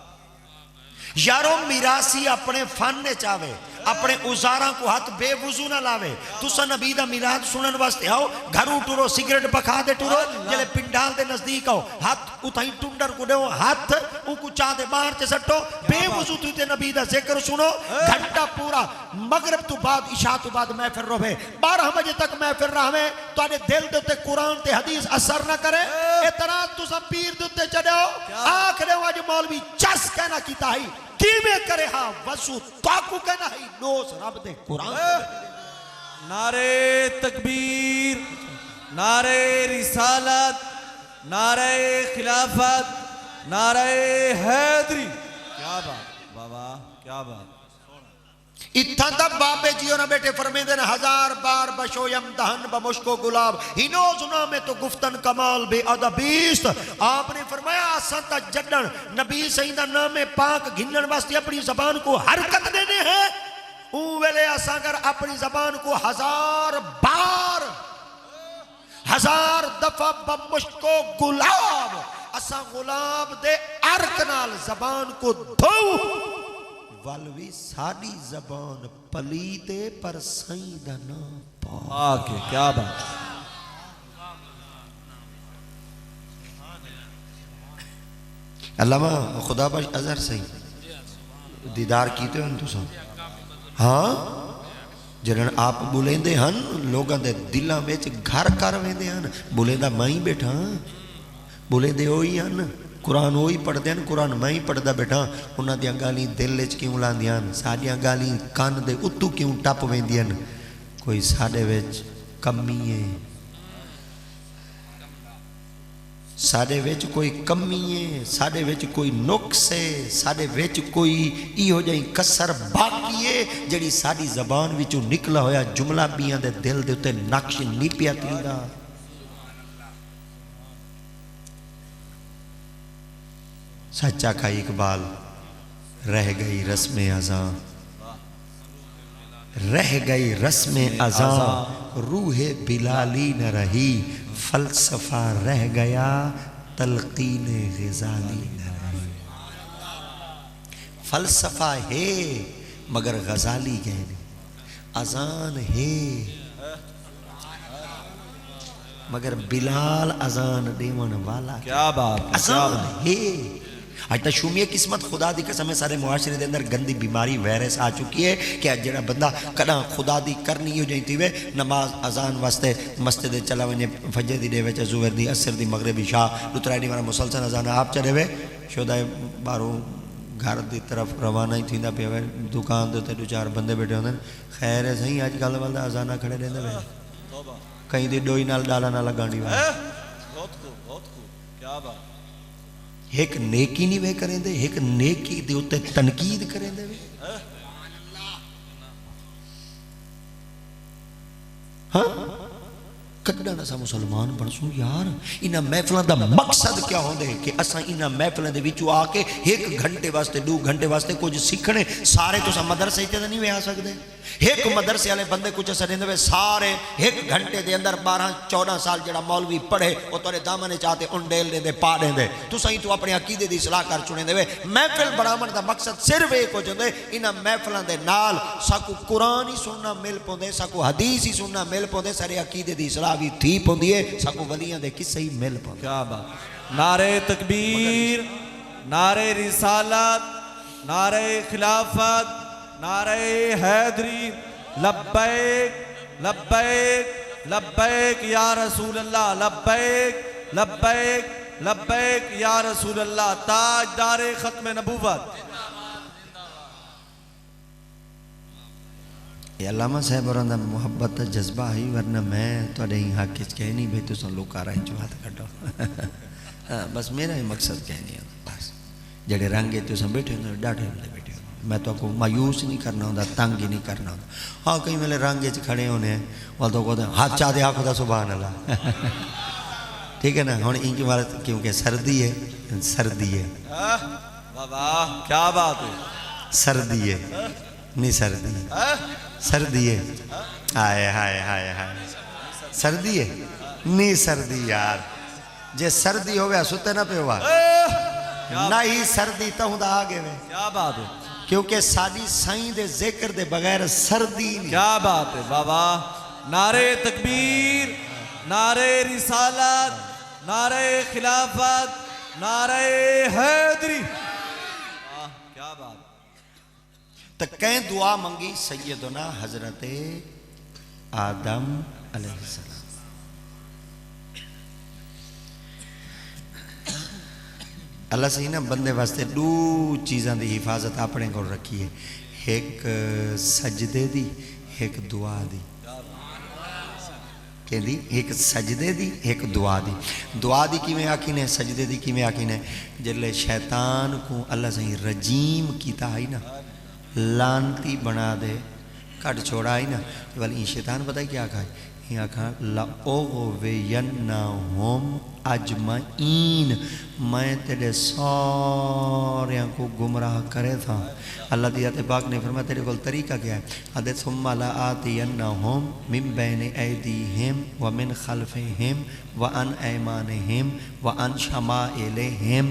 یارو میراسی اپنے فن نے چاہے اپنے اوزاراں کو ہاتھ بے وضو نہ لاوے تسا نبی دا میلاد سنن واسطے آؤ گھروں ٹورو سگریٹ پکھا دے ٹورو جلے پنڈال دے نزدیک آؤ ہاتھ اتھائیں ٹنڈر کو دیو ہاتھ او کو چاہ دے باہر چے سٹو بے وضو تے نبی دا ذکر سنو گھنٹہ پورا مغرب تو بعد عشاء تو بعد محفل رہے 12 بجے تک محفل رہے تو آنے دل دے قرآن تے حدیث اثر نہ کرے اعتراض تسا پیر دے چڑھو آخر آج مولوی چس کہنا کیتا ہی کیویں کرے ہاں وضو تاکو کہنا ہی نوز رب دے قرآن نعرہ تکبیر نعرہ رسالت نعرہ خلافت نعرہ حیدری کیا بات بابا کیا بات اتھا دب بابے جیو نہ بیٹے فرمیدن 1000 بار بشویم دہن بمشکو گلاب ہینوز نامے تو گفتن کمال بے ادبیست آپ نے فرمایا آسان تا جڑن نبی سیدہ نامے پاک گھنن واسطے اپنی زبان کو حرکت دینے ہیں اون ویلے آسان کر اپنی زبان کو 1000 بار 1000 دفعہ بمشکو گلاب اساں گلاب دے ارکنال زبان کو دھو والوی ساڑی زبان پلیتے پر سیدہ نا پاک کیا بات علامہ خدا بخش اظہر صحیح دیدار کیتے ہیں تو سب ہاں جنہاں آپ بولیں دے ہن لوگاں دے دلہ میں گھر کر ویندے ہن بولیں دا میں ہی بیٹھا بولیں دے ہوئی ہن قرآن ہوئی پڑھ دیں قرآن میں ہی پڑھ دا بیٹھا انہاں دیاں گالیں دل لچ کیوں لاندیاں ساڑیاں گالیں کان دے اتو کیوں ٹپ ویندیاں کوئی ساڑے ویچ کمی ہے ساڑے ویچ کوئی کمی ہے ساڑے ویچ کوئی نقص ہے ساڑے ویچ کوئی ای ہو جائیں کسر باقی ہے جڑی ساڑی زبان ویچو نکلا ہویا جملہ بیاں دے دل دے اتے نقش نہیں پیا تیندہ سچا کا اقبال رہ گئی رسم ازاں رہ گئی رسم ازاں روح بلالی نہ رہی فلسفہ رہ گیا تلقین غزالی نہ رہی فلسفہ ہے مگر غزالی گئے ازان ہے مگر بلال ازان دیون والا کیا بات ازان ہے آج تا شومیہ قسمت خدا دی قسم سارے معاشرے دے اندر گندی بیماری ویرس آ چکی ہے کہ جڑا بندہ کڑا خدا دی کرنی ہو جائیں تھی وے نماز ازان واسطے مسجد چلا ونجے فجر دی دے وچ زہر دی عصر دی مغربی شاہ لترائی دی والا مسلسل ازان آپ چلے وے شودہ باروں گھر دی طرف روانہ ہی تھیندا پیا وے دکان دے تے دو چار بندے بیٹھے ہوندے خیر ہے صحیح اج کل والدا ازانہ کھڑے رہندے وے کہیں دی ڈوئی نال ڈالا نہ لگانی وے بہت خوب کیا بات ایک نیکی نہیں وے کریں دے ایک نیکی دے اتے تنقید کریں دے ہاں کڈا نہ سا مسلمان بن سو یار انہاں محفلوں دا مقصد کیا ہوندے کہ اساں انہاں محفلوں دے وچوں آ کے 1 گھنٹے واسطے 2 گھنٹے واسطے کچھ سیکھنے سارے تو مدرسے تے نہیں وے آ سکدے ایک مدرسے والے بندے کچھ اسا دیندے سارے 1 گھنٹے دے اندر 12-14 سال جڑا مولوی پڑھے او تورے دامنے چاہتے انڈیل دے پا دے تو سہی تو اپنے عقیدے دی اصلاح کر چنے دے محفل بڑھاون دا مقصد صرف ایک ہو جندے انہاں محفلاں دے نال ساکو قرآن ہی سننا مل پوندے ساکو حدیث ہی سننا مل پوندے سارے عقیدے دی اصلاح بھی تھی پوندی ہے ساکو ولیاں دے قصے ہی مل پوندے کیا بات نعرہ تکبیر نعرے رسالت نعرے خلافت نعرے حیدری لبیک لبیک لبیک یا رسول اللہ لبیک لبیک لبیک یا رسول اللہ تاجدار ختم نبوت یہ علامہ صاحب اور اندر محبت تا جذبہ ہی ورنہ میں تو نہیں حق کچھ کہہ نہیں بھی تو سن لوگ آ رہے ہیں جو ہاتھ کٹو بس میرا ہی مقصد کہنی ہے بس جڑے رنگے تو سن بیٹھے ہوں ڈاٹے ہوں بیٹھے ہوں میں تو کو مایوس نہیں کرنا ہوں تنگ ہی نہیں کرنا ہوں ہاں کئی میلے رنگے چ کھڑے ہونے ہیں وہ تو کہتے ہیں ہاتھ چاہ دے خدا سبحان اللہ ٹھیک ہے نا ہوں ان کی بات کیونکہ سردی ہے سردی ہے واہ کیا بات ہے سردی ہے نہیں سردی سردی ہے ہائے ہائے ہائے ہائے سردی ہے نہیں سردی یار جے سردی ہو گیا ستے نہ پہ ہوا نہ ہی سردی تو ہوں دا آگے میں کیا بات ہے کیونکہ ساڑی سائیں دے ذکر دے بغیر سردی نہیں کیا بات ہے واہ نعرے تکبیر نعرے رسالت نعرے خلافت نعرے حیدری کیا بات تو کہیں دعا منگی سیدنا حضرت آدم علیہ السلام اللہ سے ہی نا بندے واسطے دو چیزاں دی حفاظت اپنے کو رکھی ہے ایک سجدے دی ایک دعا دی کہ دی ایک سجدے دی ایک دعا دی دعا دی کی میں آکھی نے سجدے دی کی میں آکھی نے جلے شیطان کو اللہ سے ہی رجیم کیتا ہے نا لانتی بنا دے کٹ چھوڑا ہی نا ولی شیطان پتہ کیا کہا ہے یہ کہا لَأُغْوِيَنَّهُمْ أَجْمَعِينَ میں تیرے ساریاں کو گمراہ کرے تھا اللہ دیات پاک نے فرمایا تیرے کو طریقہ کیا ہے حدیث ثُمَّ لَآتِيَنَّهُمْ مِن بَيْنِ أَيْدِيهِمْ وَمِنْ خَلْفِهِمْ وَعَنْ أَيْمَانِهِمْ وَعَنْ شَمَائِلِهِمْ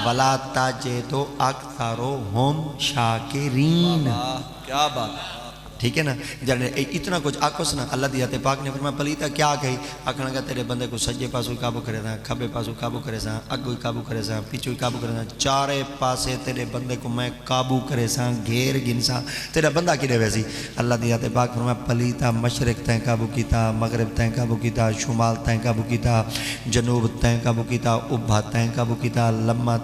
وَلَا تَجِدُ أَكْثَرَهُمْ شَاكِرِينَ کیا بات ٹھیک ہے نا جب اتنا کچھ آکھو سنا اللہ دیات پاک نے فرمایا پلیتا کیا کہی آکھنا گا تیرے بندے کو سجے پاسو قابو کرے سا کھبے پاسو قابو کرے سا اگوی قابو کرے سا پیچھوی قابو کرے سا چارے پاسے تیرے بندے کو میں قابو کرے سا گھیر گنسا تیرا بندہ کی ویسی اللہ دیات پاک فرمایا پلیتا مشرق تین قابو کیتا مغرب تین قابو کیتا شمال تین قابو کیتا جنوب تین قابو کیتا ابھا تین قابو کیتا لمہ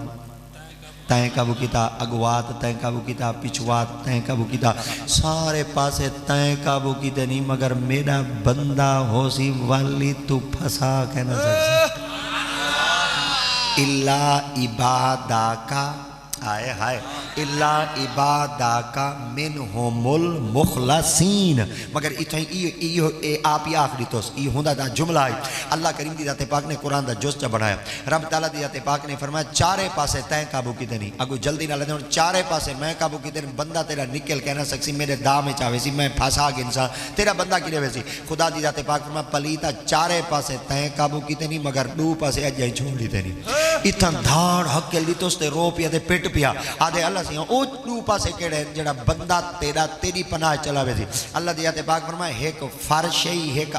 تین قابو کیتا اگوات تین قابو کیتا پچھوات تین قابو کیتا سارے پاسے تین قابو کیتے نہیں مگر میرا بندہ ہو سی والی تو پھسا کہنا سکتا اللہ عبادہ کا آئے ہائے اللہ عبادہ منہم المخلصین مگر آپ ہی آخری توس یہ ہوندہ دا جملہ ہے اللہ کریم دی ذات پاک نے قرآن دا جز چا بڑھایا رب تعالیٰ دی ذات پاک نے فرمایا چارے پاسے تین قابو کی دنی اگو جلدی نہ لیتے ہیں چارے پاسے میں قابو کی دنی بندہ تیرا نکل کہنا سکسی میرے دا میں چاہوے سی میں پھاسا گنسا تیرا بندہ کی لے سی خدا دی ذات پاک فرمایا پلیتا چارے پاسے تین قابو کی دنی مگر دو پاسے اجائی چھوڑ دی دنی اتن دھاڑ حق کے لی توستے رو پیا دے پیٹ پیا آدھے اللہ سے او دو پاسے کیڑے جڑا بندہ تیرا تیری پناہ چلا ویسی اللہ دیات پاک فرمائے ایک فرشی ایک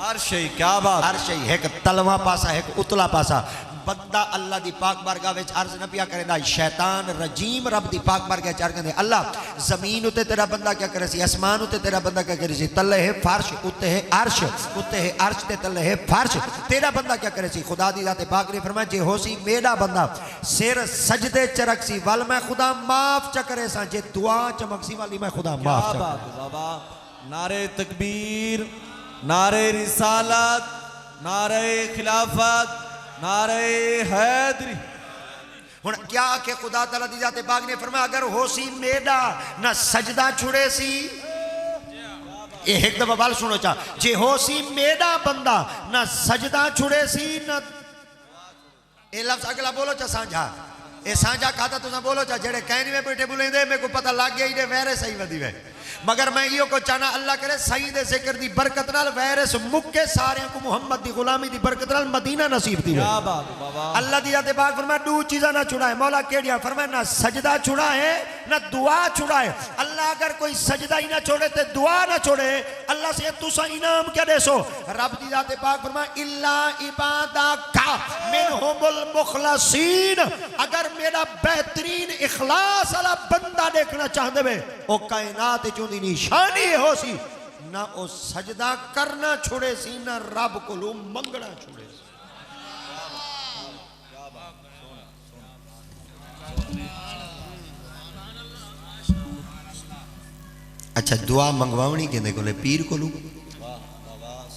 عرشی کیا بات عرشی ایک تلوہ پاسا ایک اتلا پاسا بندہ اللہ دی پاک بارگاہ ویچ عرض نہ پیا کرے دا شیطان رجیم رب دی پاک بارگاہ چار کرے اللہ زمین اتے تیرا بندہ کیا کرے سی اسمان اتے تیرا بندہ کیا کرے سی تلے ہے فرش اتے ہے عرش اتے ہے عرش تے تلے ہے فرش تیرا بندہ کیا کرے سی خدا دی ذات پاک نے فرمایا جے ہو سی میرا بندہ سیر سجدے چرک سی وال میں خدا معاف چا کرے سا جے دعا چمک سی والی میں خدا معاف چا کرے بابا نعرے تکبیر نعرے رسالت نعرے خلافت نعرے حیدری کیا کہ خدا تعالیٰ دی ذات پاک نے فرمایا اگر ہو سی میڈا نہ سجدہ چھڑے سی ایک دفعہ بال سنو چاہ جے ہو سی میڈا بندہ نہ سجدہ چھڑے سی نہ اے لفظ اگلا بولو چاہ سانجھا اے سانجھا کھاتا تو نہ بولو چاہ جڑے کہنی میں بیٹھے بولیں دے میں کو پتہ لگ گیا ہی دے ویرے صحیح ودی وے مگر میں یہ کو چاہنا اللہ کرے سعید ذکر دی برکت نال ویرس مکے سارے کو محمد دی غلامی دی برکت نال مدینہ نصیب دی کیا بات بابا اللہ دی ذات پاک فرمایا دو چیزاں نہ چھڑائے مولا کیڑیا فرمایا نہ سجدہ چھڑائے نہ دعا چھڑائے اللہ اگر کوئی سجدہ ہی نہ چھوڑے تے دعا نہ چھوڑے اللہ سے تسا انعام کیا دے سو رب دی ذات پاک فرمایا الا عبادک منہم المخلصین اگر میرا بہترین اخلاص والا بندہ دیکھنا چاہتے ہوئے او کائنات چوں دی نشانی ہو سی نہ او سجدہ کرنا چھوڑے سی نہ رب کو لو منگنا چھوڑے سی اچھا دعا منگواونی کہندے کو لے پیر کو لو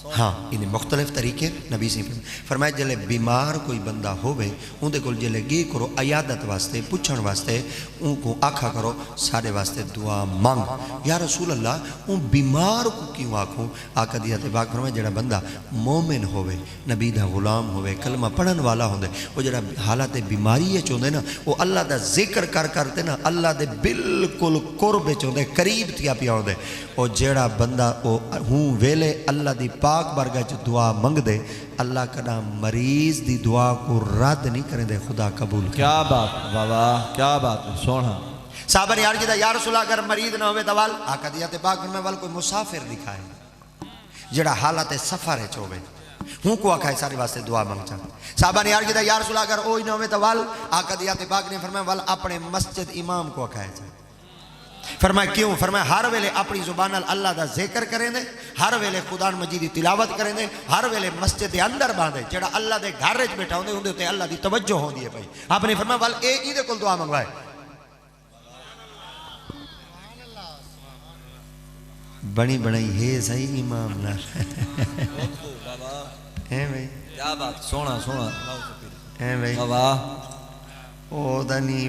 ہاں انہیں مختلف طریقے نبی سے فرمایا جلے بیمار کوئی بندہ ہوئے ان دے کل جلے گے کرو عیادت واسطے پوچھن واسطے ان کو آکھا کرو سارے واسطے دعا مانگ یا رسول اللہ ان بیمار کو کیوں آکھوں آقا دیت پاک فرمایا جڑا بندہ مومن ہوئے نبی دا غلام ہوئے کلمہ پڑھن والا ہوندے وہ جڑا حالات بیماری ہے چوندے نا وہ اللہ دا ذکر کرتے نا اللہ دے بالکل قرب چوندے قریب تھیا پیا ہوندے وہ جڑا بندہ ہوں ویلے اللہ دی پاک بارگاہ چ دعا منگ دے اللہ کنا مریض دی دعا کو رد نہیں کریں دے خدا قبول کرے کیا بات بابا کیا بات سونا صحابہ نے عرض کیا یا رسول اللہ اگر مریض نہ ہوئے دوال آقا دیت پاک میں وال کوئی مسافر دکھائے جڑا حالت سفر ہے چوبے ہوں کو آکھا ہے سارے واسطے دعا منگ چاہتا صحابہ نے عرض کیا یا رسول اللہ اگر اوہی نہ ہوئے دوال آقا دیت پاک نے فرمایا وال اپنے مسجد امام کو آکھا ہے فرمایا کیوں فرمایا ہر ویلے اپنی زبان اللہ دا ذکر کریں دے ہر ویلے خدا مجید دی تلاوت کریں دے ہر ویلے مسجد دے اندر باندھے جڑا اللہ دے گھر وچ بیٹھا ہوندے ہوندے تے اللہ دی توجہ ہوندی ہے بھائی آپ نے فرمایا ول اے دے کول دعا منگوائے بنی بنائی ہے صحیح امام نہ ہے بھائی کیا بات سونا سونا ہے بھائی بابا او دنی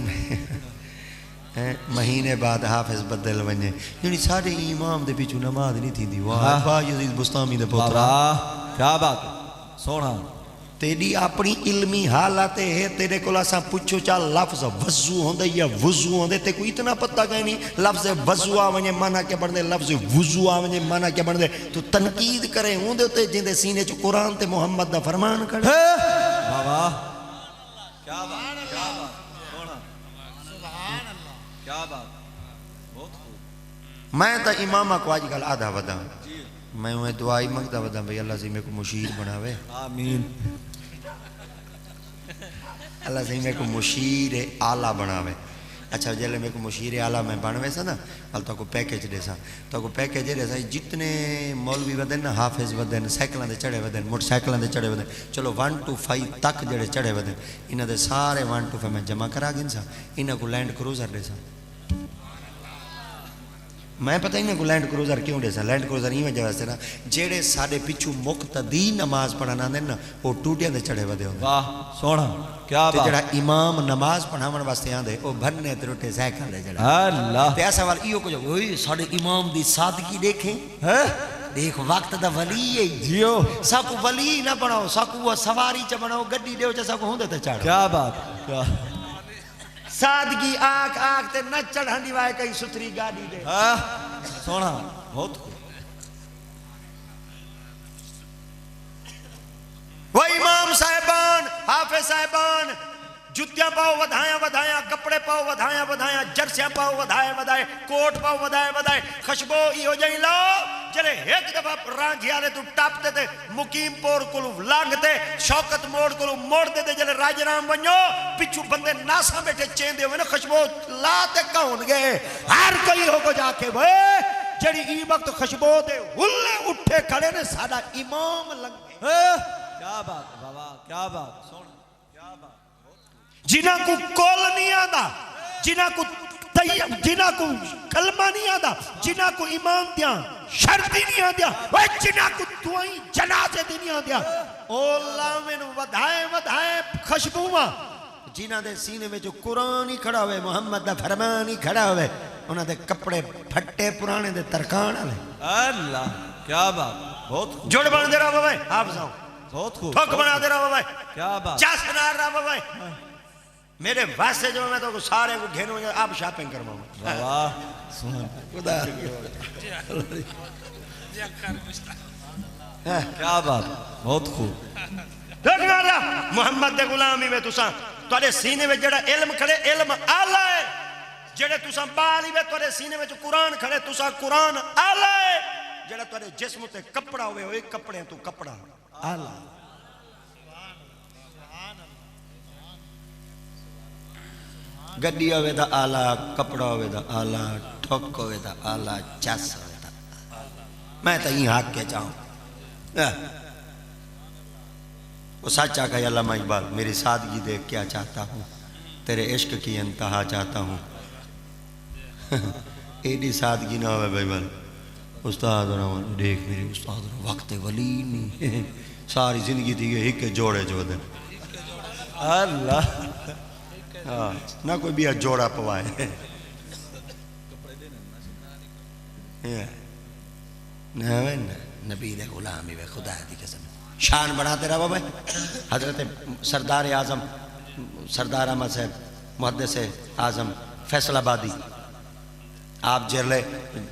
مہینے بعد حافظ بدل ونجے یعنی سارے امام دے پیچھو نماز نہیں تھی دی واہ با یزید بستامی دے پوترا کیا بات سونا تیری اپنی علمی حالات ہے تیرے کو لاسا پوچھو چا لفظ وضو ہوندے یا وضو ہوندے تے کوئی اتنا پتہ گئے نہیں لفظ وضو آوانجے مانا کیا بڑھ دے لفظ وضو آوانجے مانا کیا بڑھ دے تو تنقید کرے ہوندے تے جن دے سینے چو قرآن تے محمد دا فرمان کرے بابا کیا بات کیا بات بہت خوب میں تا امامہ کو آج کل آدھا ودا میں انہیں دعائی مگدہ ودا بھئی اللہ سے میں کو مشیر بناوے آمین اللہ سے میں کو مشیر آلہ بناوے اچھا جلے میں کو مشیر آلہ میں بنوے سا نا ال تو کو پیکیج دے سا تو کو پیکیج دے سا جتنے مولوی ودن نا حافظ ودن سائیکلان دے چڑھے ودن موٹر سائیکلان دے چڑھے ودن چلو 1 to 5 تک جڑے چڑھے ودن انہ دے سارے 1 to 5 میں جمع کرا گن سا انہ کو لینڈ کروزر دے سا میں پتہ ہی نہیں کو لینڈ کروزر کیوں دے سا لینڈ کروزر ہی وجہ سے نا جیڑے ساڑے پچھو مقتدی نماز پڑھانا دے نا وہ ٹوٹیاں دے چڑھے ودے ہوندے واہ سونا کیا بات جڑا امام نماز پڑھاون واسطے آندے او بھننے تے روٹے سائیکل دے جڑا اللہ تے ایسا وال ایو کو جو اوئے ساڑے امام دی سادگی دیکھیں دیکھ وقت دا ولی ہے جیو ساکو ولی نہ بناؤ ساکو وہ سواری چا بناؤ گڈی دیو چا ساکو ہوندے تے چڑھ کیا بات کیا سادگی آنکھ آنکھ تے نہ چڑھانی وائے کئی ستری گاڑی دے سونا بہت خوب وہ امام صاحبان حافظ صاحبان جتیاں پاؤ ودھائیاں کپڑے پاؤ ودھائیاں جرسیاں پاؤ ودھائے کوٹ پاؤ ودھائے خشبو ای ہو جائیں لاؤ جلے ایک دفعہ رانجھیالے تو ٹاپتے تھے مقیم پور کلو لانگتے شوکت موڑ کلو موڑ دے جلے راجرام بنیو پچھو بندے ناسا بیٹھے چیندے ہوئے نا خشبو لاتے کون گئے ہر کوئی ہو کو جا کے بھئے جڑی ای وقت خشبو دے ہلے اٹھے کھڑے نے سادہ امام لنگے کیا بات بابا کیا بات سونا کیا بات جنہ کو کول نہیں آدھا جنہ کو کلمہ نہیں آدھا جنہ کو ایمان دیا شرطی نہیں آدھیا جنہ کو دعائیں جنازے دی نہیں آدھیا اللہ میں ودھائے خشبوما جنہ دے سینے میں جو قرآن ہی کھڑا ہوئے محمد دا فرمان ہی کھڑا ہوئے انہاں دے کپڑے پھٹے پرانے دے ترکان آلے اللہ کیا بات بہت خوب جوڑ بن دے رہا بھائی آپ ساؤں بہت خوب ٹھوک بنا دے رہا بھائی کیا بات چاس بنا رہا بھائی میرے واسطے جو میں تو سارے کو گھنوں گے اب شاپنگ کرواؤں واہ واہ سبحان خدا کیا بات بہت خوب دیکھنا رہا محمد دے غلامی میں تساں تھوڑے سینے میں جڑا علم کھڑے علم آلہ ہے جڑے تساں بالی میں تھوڑے سینے میں جو قرآن کھڑے تساں قرآن آلہ ہے جڑا تھوڑے جسم تے کپڑا ہوئے ہوئے کپڑے تو کپڑا آلہ گڈی ہوئے دا آلہ کپڑا ہوئے دا آلہ ٹھوک ہوئے دا آلہ چاس ہوئے دا میں تا یہ حق کے چاہوں وہ سچا کہ علامہ اقبال میری سادگی دیکھ کیا چاہتا ہوں تیرے عشق کی انتہا چاہتا ہوں ایڈی سادگی نہ ہوئے بھائی بھائی استاد رہا دیکھ میری استاد رہا وقت ولی نہیں ساری زندگی تھی یہ ایک جوڑے جو دیں اللہ نہ کوئی بھی جوڑا پوائے نبی دے غلامی بے خدا دی قسم شان بڑھاتے رہا بھائی حضرت سردار اعظم سردار احمد صاحب محدث اعظم فیصل آبادی آپ جرلے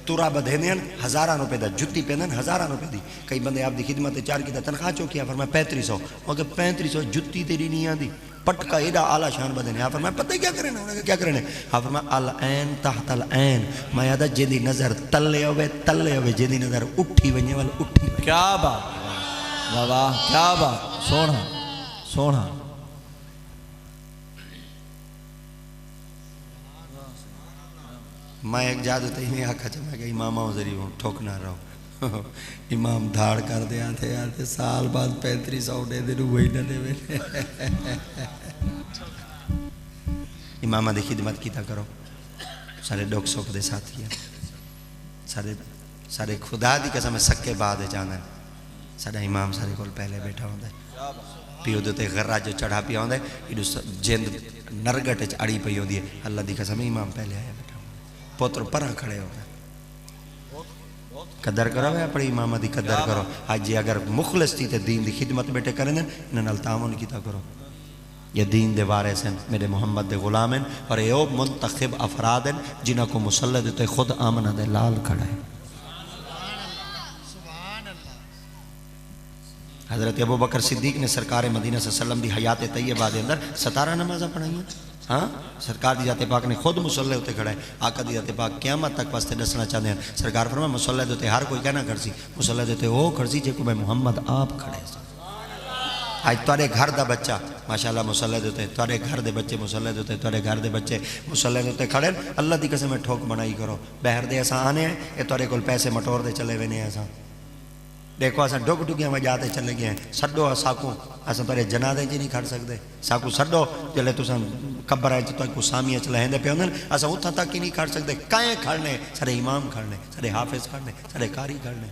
تورا بدھے دیں 1000 روپے دا جتی پہ دیں 1000 روپے دی کئی بندے آپ دی خدمت چار کی دا تنخواہ چوکیا فرمایا 3500 مگر 3500 جتی تیری نہیں آن دی پٹکا ایڈا آلہ شان بدھے آپ فرمایا پتہ کیا کرنے انہوں نے کیا کرنے آپ فرمایا العین تحت العین میں یادہ جیدی نظر تلے ہوئے جیدی نظر اٹھی ونجے والا اٹھی ونجے کیا بات واہ واہ کیا بات سونا سونا میں ایک جادو تے ہی آکھا چاہ میں کہ امام ذریعہ ہوں ٹھوکنا رہو امام دھاڑ کر دے آتے سال بعد 3500 دے دے وہی نہ دے وے امامہ دی خدمت کیتا کرو سارے ڈوک سوک دے ساتھی ہیں سارے خدا دی قسم سکے بعد جانا ہے سارا امام سارے کول پہلے بیٹھا ہوندے پیو دوتے غرہ جو چڑھا پیا ہوندے جند نرگٹ اڑی پئی ہوندی ہے اللہ دی قسم امام پہلے آیا بیٹھا پوتر پرہ کھڑے ہو گئے قدر کرو ہے اپنی امامہ دی قدر کرو آج جی اگر مخلص تھی تے دین دی خدمت بیٹے کریں انہاں نال تعاون کیتا کرو یہ دین دے وارث ہیں میرے محمد دے غلام ہیں اور یہ منتخب افراد ہیں جنہاں کو مسلط تے خود آمنہ دے لال کھڑا ہے حضرت ابو بکر صدیق نے سرکار مدینہ صلی اللہ علیہ وسلم دی حیات طیبہ دے اندر 17 نمازہ پڑھائی ہیں ہاں سرکار دی ذات پاک نے خود مصلی ہوتے کھڑا ہے آقا دی ذات پاک قیامت تک واسطے دسنا چاہتے ہیں سرکار فرمایا مصلی ہوتے ہر کوئی کہنا کھڑ سی مصلی ہوتے وہ کھڑ سی جے کو میں محمد آپ کھڑے سی آج تارے گھر دا بچہ ماشاءاللہ مصلی ہوتے تارے گھر دے بچے مصلی ہوتے تارے گھر دے بچے مصلی ہوتے کھڑے اللہ دی قسم میں ٹھوک بنائی کرو بہر دے ایسا آنے ہیں یہ تارے کول پیسے مٹور دے چلے وینے ایسا دیکھو ایسا ڈوک ڈوکیاں میں جاتے چلے گئے ہیں سڈو ساکوں ایسا تارے جنادے جی نہیں کھڑ سکتے ساکوں سڈو جلے تو سن قبر ہے تو کو سامیہ چلے ہیں دے پہ ہوندن ایسا اتھا تک ہی نہیں کھڑ سکتے کائیں کھڑنے سارے امام کھڑنے سارے حافظ کھڑنے سارے قاری کھڑنے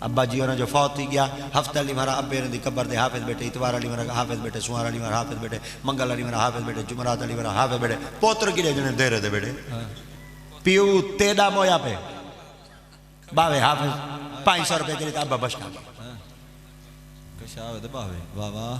ابا جی ہونا جو فوت تھی گیا ہفتہ علی مہارا ابے نے دی قبر دے حافظ بیٹے اتوار علی مہارا حافظ بیٹے سوار علی مہارا حافظ بیٹے منگل علی مہارا حافظ بیٹے جمعرات علی مہارا حافظ بیٹے پوتر گرے جنہیں دے رہے دے بیٹے پیو تیڑا مویا پہ باوے حافظ 500 روپے کے لیے ابا بشنا کشاوے دے باوے واہ واہ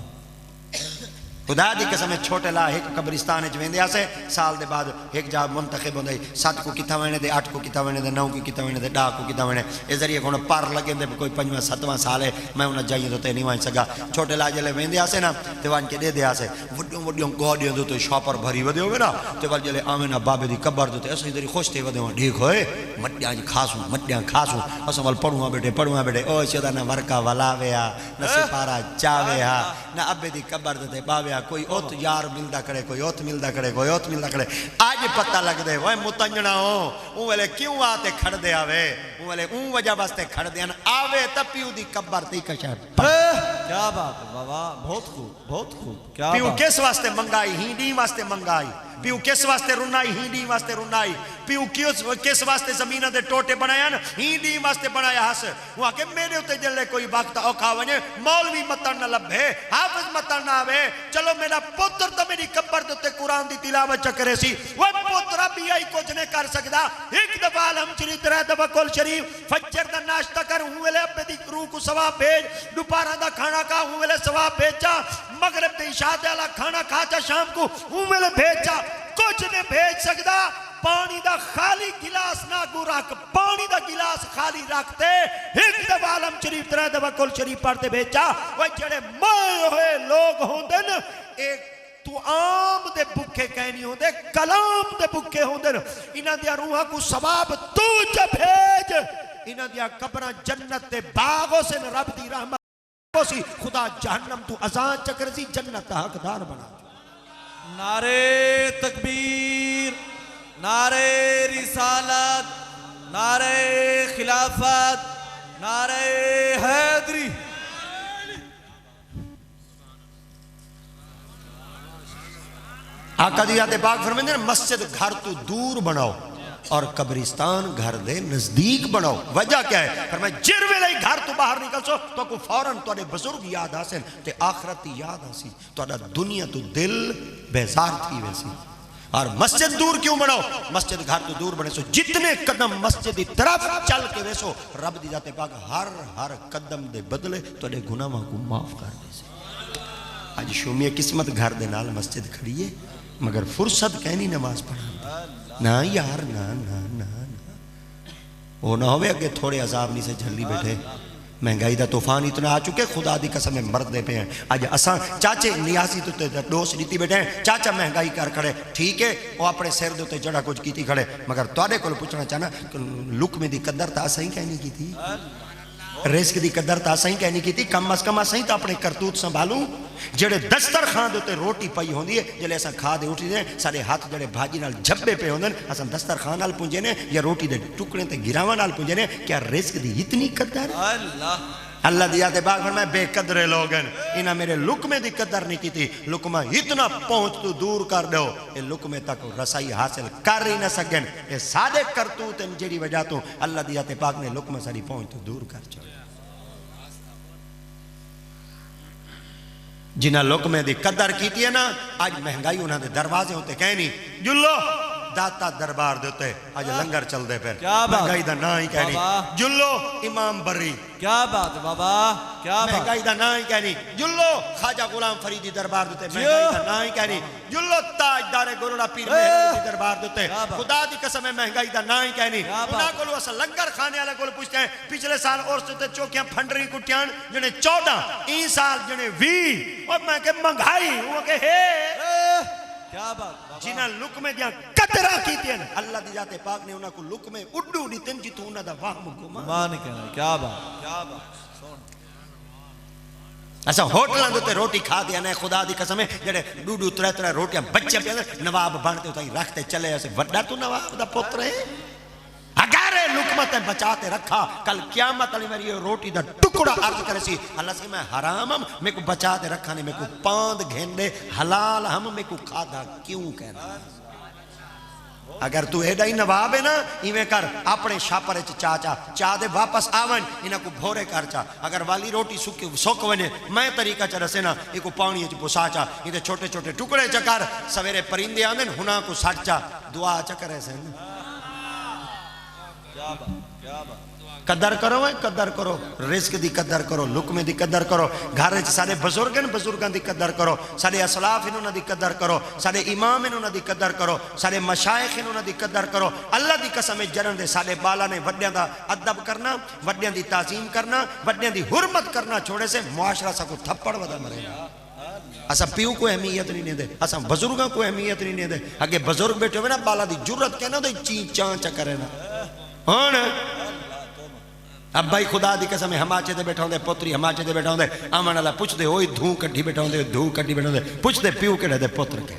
خدا دی قسم چھوٹے لا ایک قبرستان ہے جویں دیا سے سال دے بعد ایک جا منتخب ہوندے 7 کو کتا وینے دے 8 کو کتا وینے دے 9 کو کتا وینے دے 10 کو کتا وینے اے ذریعے کوئی پر لگے دے کوئی 5واں 7واں سال ہے میں انہاں جائیں تو تے نہیں وان سکا چھوٹے لا جلے وین دیا سے نا تے وان کے دے دیا سے وڈیوں وڈیوں گاڑیاں دے تے شاپر بھری ودے ہوے نا تے ول جلے آویں نا بابے دی قبر تے اسیں ذریعے خوش تے ودے ڈھیک ہوئے مٹیاں کھاسوں اساں ول پڑھواں بیٹے او شدا نہ ورکا ولاویا نہ سپارا چاویا نہ ابے دی قبر تے باویا کوئی اوت یار ملدا کھڑے کوئی اوت ملدا کھڑے کوئی اوت ملدا کھڑے آج پتہ لگ دے وہ متنجنا ہو اون ویلے کیوں آتے کھڑ دے آوے اون ویلے اون وجہ واسطے کھڑ دے آوے تے پیو دی قبر تے کشا کیا بات ہے واہ بہت خوب کیا پیو کس واسطے منگائی ہینڈی واسطے منگائی پیو کس واسطے رنائی ہینڈی واسطے رنائی پیو کس واسطے زمینہ دے ٹوٹے بنایا نا ہی دی واسطے بنایا ہس وہاں کہ میرے ہوتے جلے کوئی وقت اوکھا ونے مولوی متن نہ لبھے حافظ متن نہ آوے چلو میرا پتر تو میری قبر دوتے قرآن دی تلاوت چکرے سی وہ پتر بھی آئی کچھ نہیں کر سکتا ایک دفعہ ہم شریف رہ دفعہ کل شریف فجر دا ناشتہ کر ہوں ویلے ابے دی روح کو ثواب بھیج دوپہر دا کھانا کھا ہوں ویلے ثواب بھیجا مغرب دے عشاء دے والا کھانا کھا جا شام کو ہوں ویلے بھیجا کچھ نہیں بھیج سکتا پانی دا خالی گلاس نہ گو رکھ پانی دا گلاس خالی رکھتے ایک دفعہ عالم شریف ترہ دفعہ کل شریف پڑھتے بھیجا وہ جڑے مائے ہوئے لوگ ہوں دن ایک تو عام دے بکھے کہنی ہوں دے کلام دے بکھے ہوں دن انہاں دیا روحہ کو ثواب تو جا بھیج انہاں دیا قبرہ جنت دے باغوں سے رب دی رحمت سی خدا جہنم تو ازان چکر سی جنت حقدار بنا نعرے تکبیر نعرے رسالت نعرے خلافت نعرے حیدری آقا دی ذات پاک فرمائیں مسجد گھر تو دور بناؤ اور قبرستان گھر دے نزدیک بناؤ وجہ کیا ہے فرمائیں جر ویلے گھر تو باہر نکل سو تو کو فوراں تو بزرگ یاد آسن تے آخرت یاد آسی تو دنیا تو دل بیزار تھی ویسی اور مسجد دور کیوں بناؤ مسجد گھر تو دور بنے سو جتنے قدم مسجد دی طرف چل کے ویسو رب دی ذات پاک ہر قدم دے بدلے تو دے گناہاں کو معاف کر دے سے آج شومی قسمت گھر دے نال مسجد کھڑی ہے مگر فرصت کہنی نماز پڑھا نا یار نا وہ نہ ہوئے اگے تھوڑے عذاب نہیں سے جھلی بیٹھے مہنگائی دا طوفان اتنا آ چکے خدا دی قسم میں مرد دے پہ ہیں آج اساں چاچے نیازی تو ڈوس لیتی بیٹھے ہیں چاچا مہنگائی کر کھڑے ٹھیک ہے وہ اپنے سیر دوتے جڑا کچھ کیتی کھڑے مگر توڑے کو پوچھنا چاہنا لک میں دی قدر تا صحیح کہنی کی تھی رزق دی قدر تا صحیح کہنی کی تھی کم از کم صحیح تا اپنے کرتوت سنبھالوں جڑے دستر خان دوتے روٹی پئی ہوندی ہے جلے ایسا کھا دے اٹھی دے سارے ہاتھ جڑے بھاجی نال جھبے پہ ہوندن ایسا دستر خان نال پونجے نے یا روٹی دے ٹکڑے تے گراواں نال پونجے نے کیا رزق دی اتنی قدر اللہ دی ذات پاک فرمائے بے قدرے لوگن انہاں میرے لقمے دی قدر نہیں کی تھی لقمہ اتنا پہنچ تو دور کر دو یہ لقمے تک رسائی حاصل کر ہی نہ سکن یہ سادے کرتوت جڑی وجہ تو اللہ دی ذات پاک نے لقمہ ساری پہنچ تو دور کر چھوڑا جنہ لقمے دی قدر کیتی ہے نا آج مہنگائی انہاں دے دروازے ہوتے کہنی جلو داتا دربار دیتے آج لنگر چل دے پھر مہنگائی دا نا ہی کہنی جلو امام بری کیا بات بابا کیا بات مہنگائی دا نا ہی کہنی جلو خواجہ غلام فریدی دربار دیتے مہنگائی دا نا ہی کہنی جلو تاجدار گروڑا پیر مہنگائی دربار دیتے خدا دی قسم ہے مہنگائی دا نا ہی کہنی انہاں کو اصلا لنگر کھانے والے کو پوچھتے ہیں پچھلے سال اور سے چوکیاں پھنڈری کٹیاں جنہیں 14 این سال جنہیں 20 اور میں کہ مہنگائی وہ کہ ہے کیا بات جنہ لقمے دیاں قدرہ کیتے ہیں اللہ دی ذات پاک نے انہاں کو لقمے اڈو دیتن جی تو انہاں دا واہم گمان مان کہنا کیا بات ایسا ہوٹلان دوتے روٹی کھا دیا نہیں خدا دی قسم ہے جڑے ڈوڈو ترے روٹیاں بچے پہ نواب بانتے ہوتا ہی رکھتے چلے ایسے وڈا تو نواب دا پتر ہے اگر لقمتیں بچاتے رکھا کل قیامت علی میری روٹی دا ٹکڑا عرض کرے سی اللہ سے میں حرام ہم میں کو بچاتے رکھا نہیں میں کو پاند گھندے حلال ہم میں کو کھادا کیوں کہنا اگر تو ایڈا ہی نواب ہے نا ایویں کر اپنے شاپرے چاچا چاہ دے واپس آون انہاں کو بھورے کر چا اگر والی روٹی سوک ونے میں طریقہ چا رسے نا ایک کو پانی پسا چا یہ چھوٹے چھوٹے ٹکڑے چکر سویرے پرندے آندن ہنا کو سٹ چا دعا چکر ایسے قدر کرو قدر کرو رزق دی قدر کرو لقمے دی قدر کرو گھر وچ سارے بزرگاں دی قدر کرو سارے اسلاف انہاں دی قدر کرو سارے امام انہاں دی قدر کرو سارے مشائخ انہاں دی قدر کرو اللہ دی قسم جنن دے سارے بالا نے وڈیاں دا ادب کرنا وڈیاں دی تعظیم کرنا وڈیاں دی حرمت کرنا چھوڑے سے معاشرہ سا کو تھپڑ ودا مرے اسا پیو کو اہمیت نہیں دے اسا بزرگاں کو اہمیت نہیں دے اگے بزرگ بیٹھے ہوئے نا بالا دی جرت کہنا دے چین چان چا کرے نا ہاں اب بھائی خدا دی قسم ہماچے دے بیٹھا ہوں دے پتری ہماچے دے بیٹھا ہوں دے آمان اللہ پوچھ دے ہوئی دھوں کٹھی بیٹھا ہوں دے دھوں کٹھی بیٹھا ہوں دے پوچھ دے پیو کڑے دے پتر کے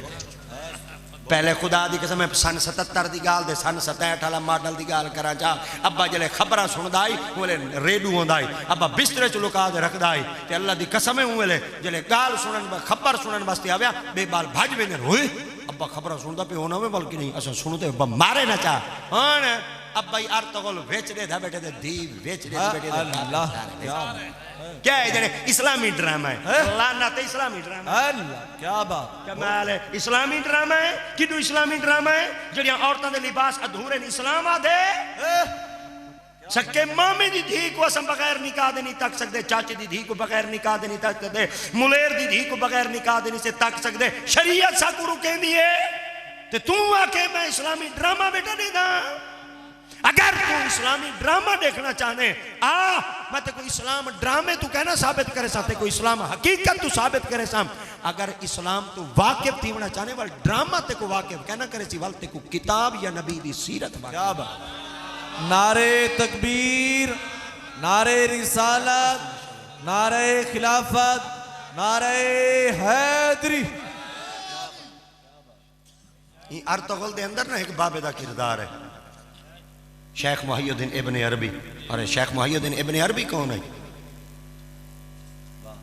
پہلے خدا دی قسم سن 77 دی گال دے سن 67 والا ماڈل دی گال کرا جا ابا جلے خبراں سندائی ویلے ریڈیو ہوندائی ابا بسترے چ لکا دے رکھدائی تے اللہ دی قسم ویلے جلے گال سنن خبر سنن واسطے آویا بے بال بھج ویندے ہوئے ابا خبر سنتا پہ ہونا میں بلکہ نہیں اصل سنتے ابا مارے نہ چاہ ہاں ابا ارتغل ویچ دے تھا بیٹے دے دی ویچ دے بیٹے دے اللہ کیا ہے جنہیں اسلامی ڈرامہ ہے لعنت اسلامی ڈرامہ اللہ کیا بات کمال ہے اسلامی ڈرامہ ہے کدو اسلامی ڈرامہ ہے جڑیاں عورتوں دے لباس ادھورے اسلام آ دے سکے مامی دی دھی کو اسم بغیر نکاح دے نہیں تک سکتے چاچے دی دھی کو بغیر نکاح دے نہیں تک سکتے ملیر دی دھی کو بغیر نکاح دے نہیں سے تک سکتے شریعت سا کو رکیں دیئے تو آکے میں اسلامی ڈرامہ بیٹا نہیں دا اگر تو اسلامی ڈرامہ دیکھنا چاہنے میں تے کوئی اسلام ڈرامے تو کہنا ثابت کرے ساتھ کوئی اسلام حقیقت تو ثابت کرے ساتھ اگر اسلام تو واقف تھی ہونا چاہنے وال ڈرامہ تے کو واقف کہنا کرے سی وال تے کو کتاب یا نبی دی سیرت کیا بات نعرے تکبیر نعرے رسالت نعرے خلافت نعرے حیدری ارطغرل دے اندر نا ایک بابے دا کردار ہے شیخ محی الدین ابن عربی اور شیخ محی الدین ابن عربی کون ہے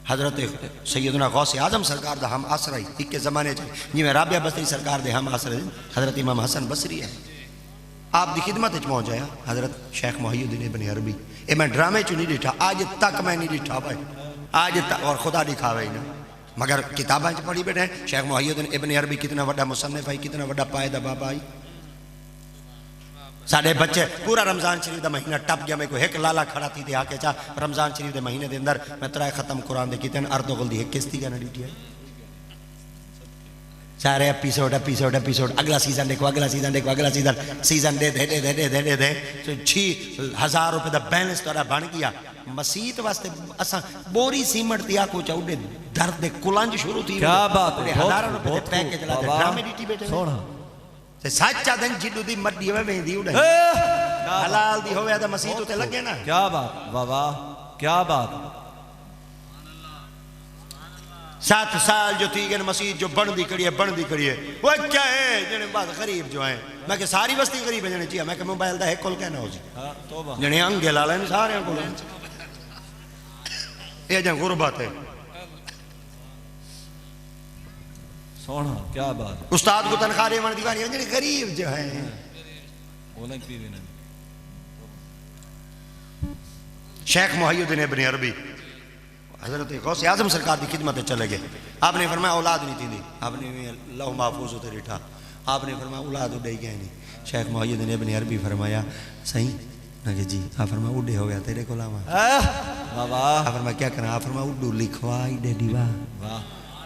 حضرت سیدنا غوث اعظم سرکار دا ہم آسرائی ایک کے زمانے چلے جی میں رابعہ بصری سرکار دے ہم آسرائی حضرت امام حسن بصری ہے آپ دی خدمت اچھ پہنچ جایا حضرت شیخ محی الدین ابن عربی اے میں ڈرامے چو نہیں ڈیٹھا آج تک میں نہیں ڈیٹھا بھائی آج تک اور خدا دکھاوے ہی نا مگر کتابیں چھ پڑھی بیٹھے ہیں شیخ محی الدین ابن عربی کتنا وڈا مصنف ہے کتنا وڈا پائدہ بابا آئی ساڑھے بچے پورا رمضان شریف دا مہینہ ٹپ گیا میں کو ایک لالا کھڑا تھی دے آکے چاہ رمضان شریف دے مہینے دے اندر میں ترائے ختم قرآن دے کیتے ہیں ارطغرل دی ایک کستی کا نہ ڈیٹی ہے سارے اپیسوڈ اگلا سیزن دیکھو اگلا سیزن دیکھو اگلا سیزن دے 6,000 روپے دا بیلنس تو بن گیا مسیت واسطے اساں بوری سیمٹ دیا کو چاہو دے درد دے کلانج شروع تھی کیا بات ہے 1,000 روپے دے پیکے چلا دے ڈرامے ڈیٹی بیٹے سوڑا سچا دن جدو دی مڈی ہوئے میں دی اڑھے حلال دی ہوئے دا مسیح تو تے لگے نا کیا بات واہ کیا بات 7 سال جو تھی گئے مسیح جو بڑھ دی کڑی ہے وہ کیا ہے جنہیں بات غریب جو ہیں میں کہ ساری بستی غریب ہے جنہیں چاہیے میں کہ موبائل دا ہے کل کہنا ہو جی جنہیں انگے لالا ہیں سارے ہیں کل یہ جنہیں غربت ہے سونا کیا بات استاد کو تنخواہ دے من دیوانی جنہیں غریب جو ہیں شیخ محی الدین ابن عربی حضرت غوث اعظم سرکار دی خدمت چلے گئے آپ نے فرمایا اولاد نہیں تھی دی آپ نے لہو محفوظ ہوتے رٹھا آپ نے فرمایا اولاد اڈے گئے نہیں شیخ محی الدین ابن عربی فرمایا صحیح نہ کہ جی آپ فرمایا اڈے ہو گیا تیرے کو لاما آپ فرمایا کیا کرنا آپ فرمایا اڈو لکھوا اڈے دیوا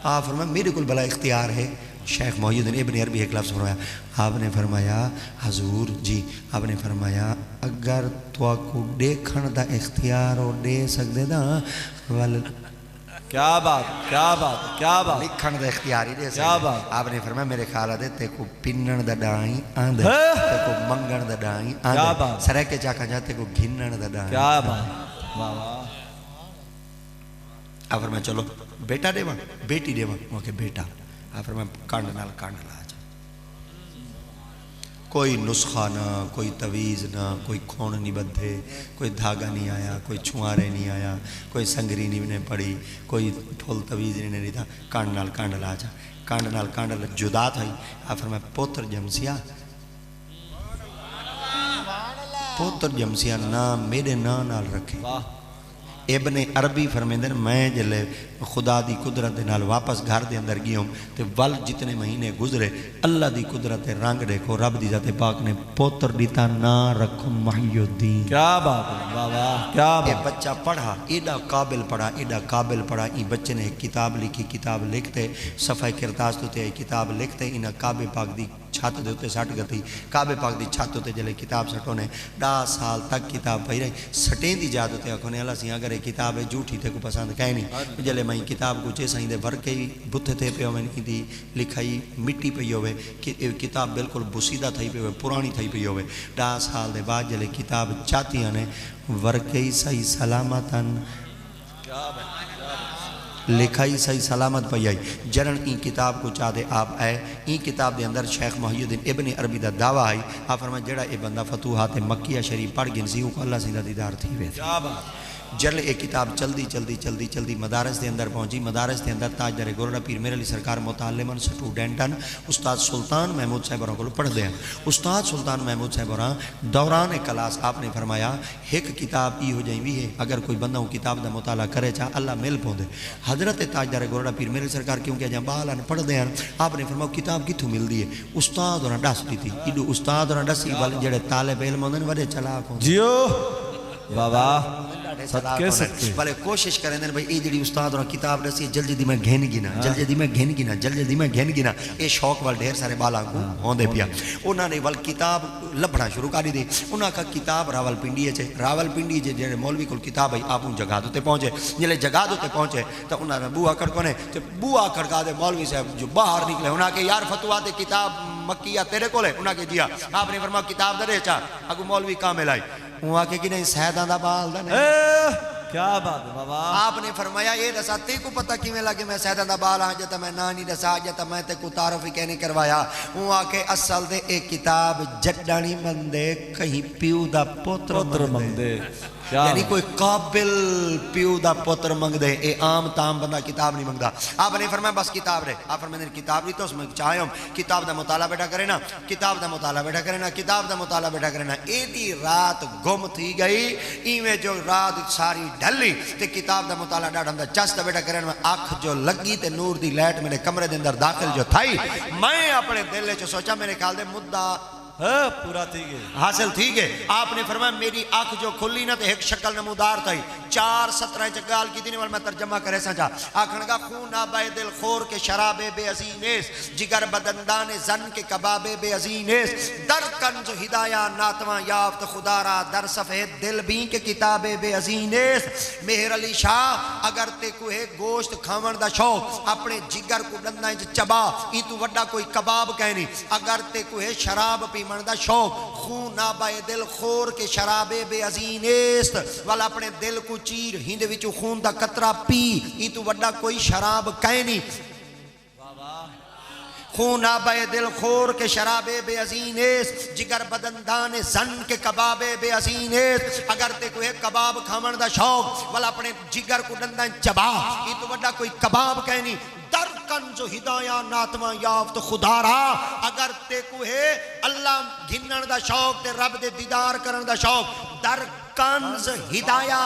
آپ فرمایا میرے کل بلا اختیار ہے شیخ محی الدین ابن عربی ایک لفظ فرمایا آپ نے فرمایا حضور جی آپ نے فرمایا اگر تو کو دیکھن دا اختیار ہو دے سکتے دا کیا بات کیا بات کیا بات لکھن دا اختیار ہی دے سکتے آپ نے فرمایا میرے خیال دے تے کو پنن دا ڈائیں آندے تے کو منگن دا ڈائیں آندے سرے کے چاکا جاتے کو گھنن دا ڈائیں کیا بات واہ آپ فرمایا چلو بیٹا دے وہاں بیٹی دے وہاں وہ کہ بیٹا آپ فرمایا کانڈ نال کانڈ لا جا کوئی نسخہ نہ کوئی تویز نہ کوئی کھون نہیں بدھے کوئی دھاگا نہیں آیا کوئی چھوارے نہیں آیا کوئی سنگری نہیں پڑی کوئی پھول تویز نہیں تھا کانڈ نال کانڈ لا جا کانڈ نال کانڈ جدا تھا ہی آپ فرمایا پوتر جمسیا نام میرے نال رکھے ابن عربی فرمیندن میں جلے خدا دی قدرت دے نال واپس گھر دے اندر گیا ہوں تے ول جتنے مہینے گزرے اللہ دی قدرت دے رنگ دیکھو رب دی ذات پاک نے پوتر دیتا نا رکھو محی الدین کیا بات ہے واہ کیا بات یہ بچہ پڑھا ایڈا قابل پڑھا یہ بچے نے ایک کتاب لکھی کتاب لکھتے صفحہ کرتاز تو تے کتاب لکھتے انہا کعبے پاک دی چھت دے ہوتے سٹ گتی کعبے پاک دی چھت ہوتے جلے کتاب سٹونے 10 سال تک کتاب پہی رہی سٹیں دی جاد ہوتے اکھونے اللہ سی اگر کتاب ہے جھوٹی تے کو پسند کہیں نہیں جلے میں کتاب کو چے سائیں دے ورکے بھتے تھے پہ ہوئے نہیں دی لکھائی مٹی پہ ہوئے کتاب بالکل بسیدہ تھائی پہ ہوئے پرانی تھائی پہ ہوئے 10 سال دے بعد جلے کتاب چاہتی ہیں ورکے صحیح سلامتاً لکھائی صحیح سلامت پہ آئی جرن این کتاب کو چاہ دے آپ آئے این کتاب دے اندر شیخ محی الدین ابن عربی دا دعویٰ آئی آپ فرمائے جڑا اے بندہ فتوحات مکیہ شریف پڑھ گن سی کو اللہ سیدہ دیدار تھی وے جل ایک کتاب چلدی مدارس دے اندر پہنچی مدارس دے اندر تاجدار گولڑا پیر میرے علی سرکار متعلمن سٹوڈنٹن استاد سلطان محمود صاحب اور کو پڑھ دے ہیں استاد سلطان محمود صاحب اور دوران کلاس آپ نے فرمایا ایک کتاب ای ہو جائیں بھی ہے اگر کوئی بندہ کتاب دا مطالعہ کرے چاہ اللہ مل پوندے حضرت تاجدار گولڑا پیر میرے سرکار کیوں کہ جہاں بالا پڑھ دے ہیں آپ نے فرمایا کتاب کتھوں مل دی ہے استاد اور ڈس دی تھی ایڈو استاد اور ڈسی والے جڑے طالب علم ہوندے وڈے چلاک ہوندے جیو بابا صدقے سکتے بلے کوشش کریں دیں بھئی اے جڑی استاد اور کتاب رسی جلدی میں گھن گنا اے شوق وال ڈھیر سارے بالا کو ہوندے پیا انہاں نے وال کتاب لبھنا شروع کری دی انہاں کا کتاب راول پنڈی جڑے مولوی کل کتاب ہے آپ جگہ دوتے پہنچے جلے جگہ دوتے پہنچے تو انہاں نے بوہا کھڑکونے بوہا کھڑکا دے مولوی صاحب جو باہر نکلے انہاں کے یار فتوہ دے کتاب مکیہ تیرے کو لے انہاں کے جیا آپ نے فرمایا کتاب دے چاہ اگو مولوی کامل آئی وہاں کے نہیں سیدان دا بال دا نہیں کیا بات ہے بابا آپ نے فرمایا یہ رسا تے کو پتہ کیویں لگے میں سیدان دا بال ہاں جتا میں نانی رسا جتا میں تے کو تعارف ہی کہنے کروایا وہاں کے اصل دے ایک کتاب جڈانی مندے کہیں پیو دا پوتر مندے یعنی کوئی قابل پیو دا پوتر منگ دے اے عام تام بندہ کتاب نہیں منگ دا آپ نے فرمایا بس کتاب رہے آپ فرمایا کتاب نہیں تو اس میں چاہیوں کتاب دا مطالعہ بیٹا کرے نا کتاب دا مطالعہ بیٹا کرے نا ایڈی رات گم تھی گئی ایویں جو رات ساری ڈھلی تے کتاب دا مطالعہ ڈاڑھا دا چست بیٹا کرے نا آنکھ جو لگی تے نور دی لائٹ میرے کمرے دے اندر داخل جو تھائی میں اپنے دل لے چو سوچا میرے خیال دے مدہ پورا تھی گئے حاصل تھی گئے آپ نے فرمایا میری آنکھ جو کھلی نہ تے ایک شکل نمودار تھی 4:17 چگال کی دینی والا میں ترجمہ کرے سنجا آنکھن کا خون آبائے دل خور کے شراب بے عزینیس جگر بدندان زن کے کباب بے عزینیس در کنز ہدایہ ناتواں یافت خدا را در صفحے دل بھی کے کتاب بے عزینیس مہر علی شاہ اگر تے کو ہے گوشت کھاون دا شوق اپنے جگر کو ڈندہ چبا ای تو وڈا کوئی کباب کہنی اگر تے کو ہے شراب پی دا شوق خون آبائے دل خور کے شرابے بے عزینیست والا اپنے دل کو چیر ہند وچو خون دا قطرہ پی ای تو وڈا کوئی شراب کہنی خون آبائے دل خور کے شرابے بے عزینیست جگر بدندان زن کے کبابے بے عزینیست اگر تے کوئی کباب کھامن دا شوق والا اپنے جگر کو ڈندہ چبا ای تو وڈا کوئی کباب کہنی در کنز ہدایہ ناتواں یافت خدا را اگر تے کو ہے اللہ گھنن دا شوق تے رب دے دیدار کرن دا شوق در کنز ہدایہ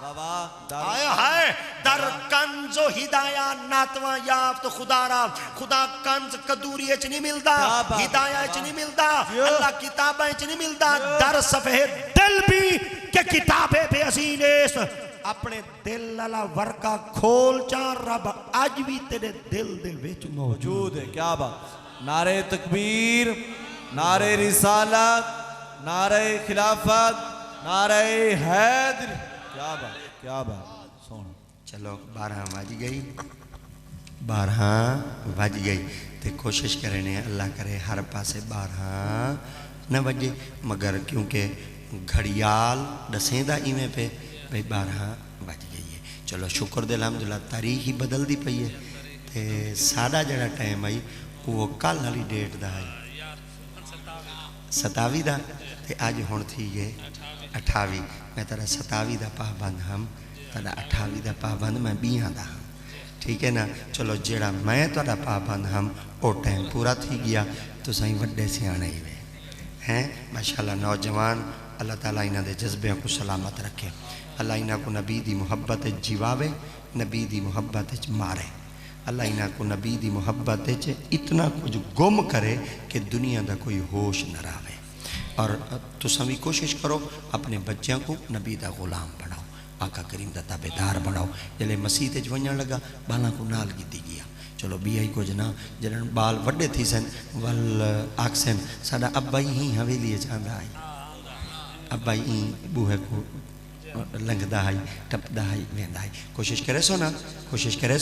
آیا ہے در کنز ہدایہ ناتواں یافت خدا را خدا کنز کدوری اچ نہیں ملدا ہدایہ اچ نہیں ملدا اللہ کتابہ اچ نہیں ملدا در صفحے دل بھی کہ کتابیں بے عزینیس اپنے دل لالا ورکا کھول چار رب آج بھی تیرے دل دے ویچ موجود ہے کیا بات نعرہ تکبیر نعرہ رسالت نعرہ خلافت نعرہ حیدر کیا بات سونا چلو 12 بج گئی تے کوشش کرنے اللہ کرے ہر پاسے 12 نہ بجے مگر کیونکہ گھڑیال دسیں دا ایمیں پہ بھئی 12 بج گئی ہے چلو شکر دے الحمدللہ تاریخ ہی بدل دی پئی ہے تے سادہ جڑا ٹائم آئی وہ کل والی ڈیٹ دا آئی 27 دا تے آج ہون تھی گئے 28 میں تیرا 27 دا پابند ہم تیرا 28 دا پابند میں 20 دا ہم ٹھیک ہے نا چلو جڑا میں تیرا پابند ہم او ٹائم پورا تھی گیا تو سائیں وڈے سے آنے ہی ہوئے ہیں ماشاءاللہ نوجوان اللہ تعالیٰ انہاں دے جذبے کو سلامت رکھے اللہ انہاں کو نبی دی محبت جیواوے نبی دی محبت مارے اللہ انہاں کو نبی دی محبت اتنا کچھ گم کرے کہ دنیا دا کوئی ہوش نہ راوے اور تو سمی کوشش کرو اپنے بچیاں کو نبی دا غلام بناؤ آقا کریم دا تابعدار بناؤ جلے مسیح تے جوانیاں لگا بالاں کو نال گی گیا چلو بھی آئی کو جنا جنہاں بال وڈے تھی سن وال آکسن ساڑا ابائی ہی حویلی چاندہ آئی ابائی ہی بوہے کو لنگ دہائی ٹپ دہائی وین دہائی کوشش کرے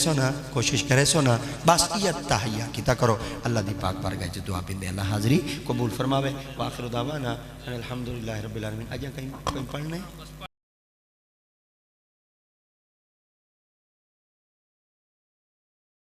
سونا بس یہ تحییٰ کیتا کرو اللہ دی پاک بارگاہ دعا پندے اللہ حاضری قبول فرماوے وآخر دعوانا الحمدللہ رب العالمین اجا کہیں پڑھنے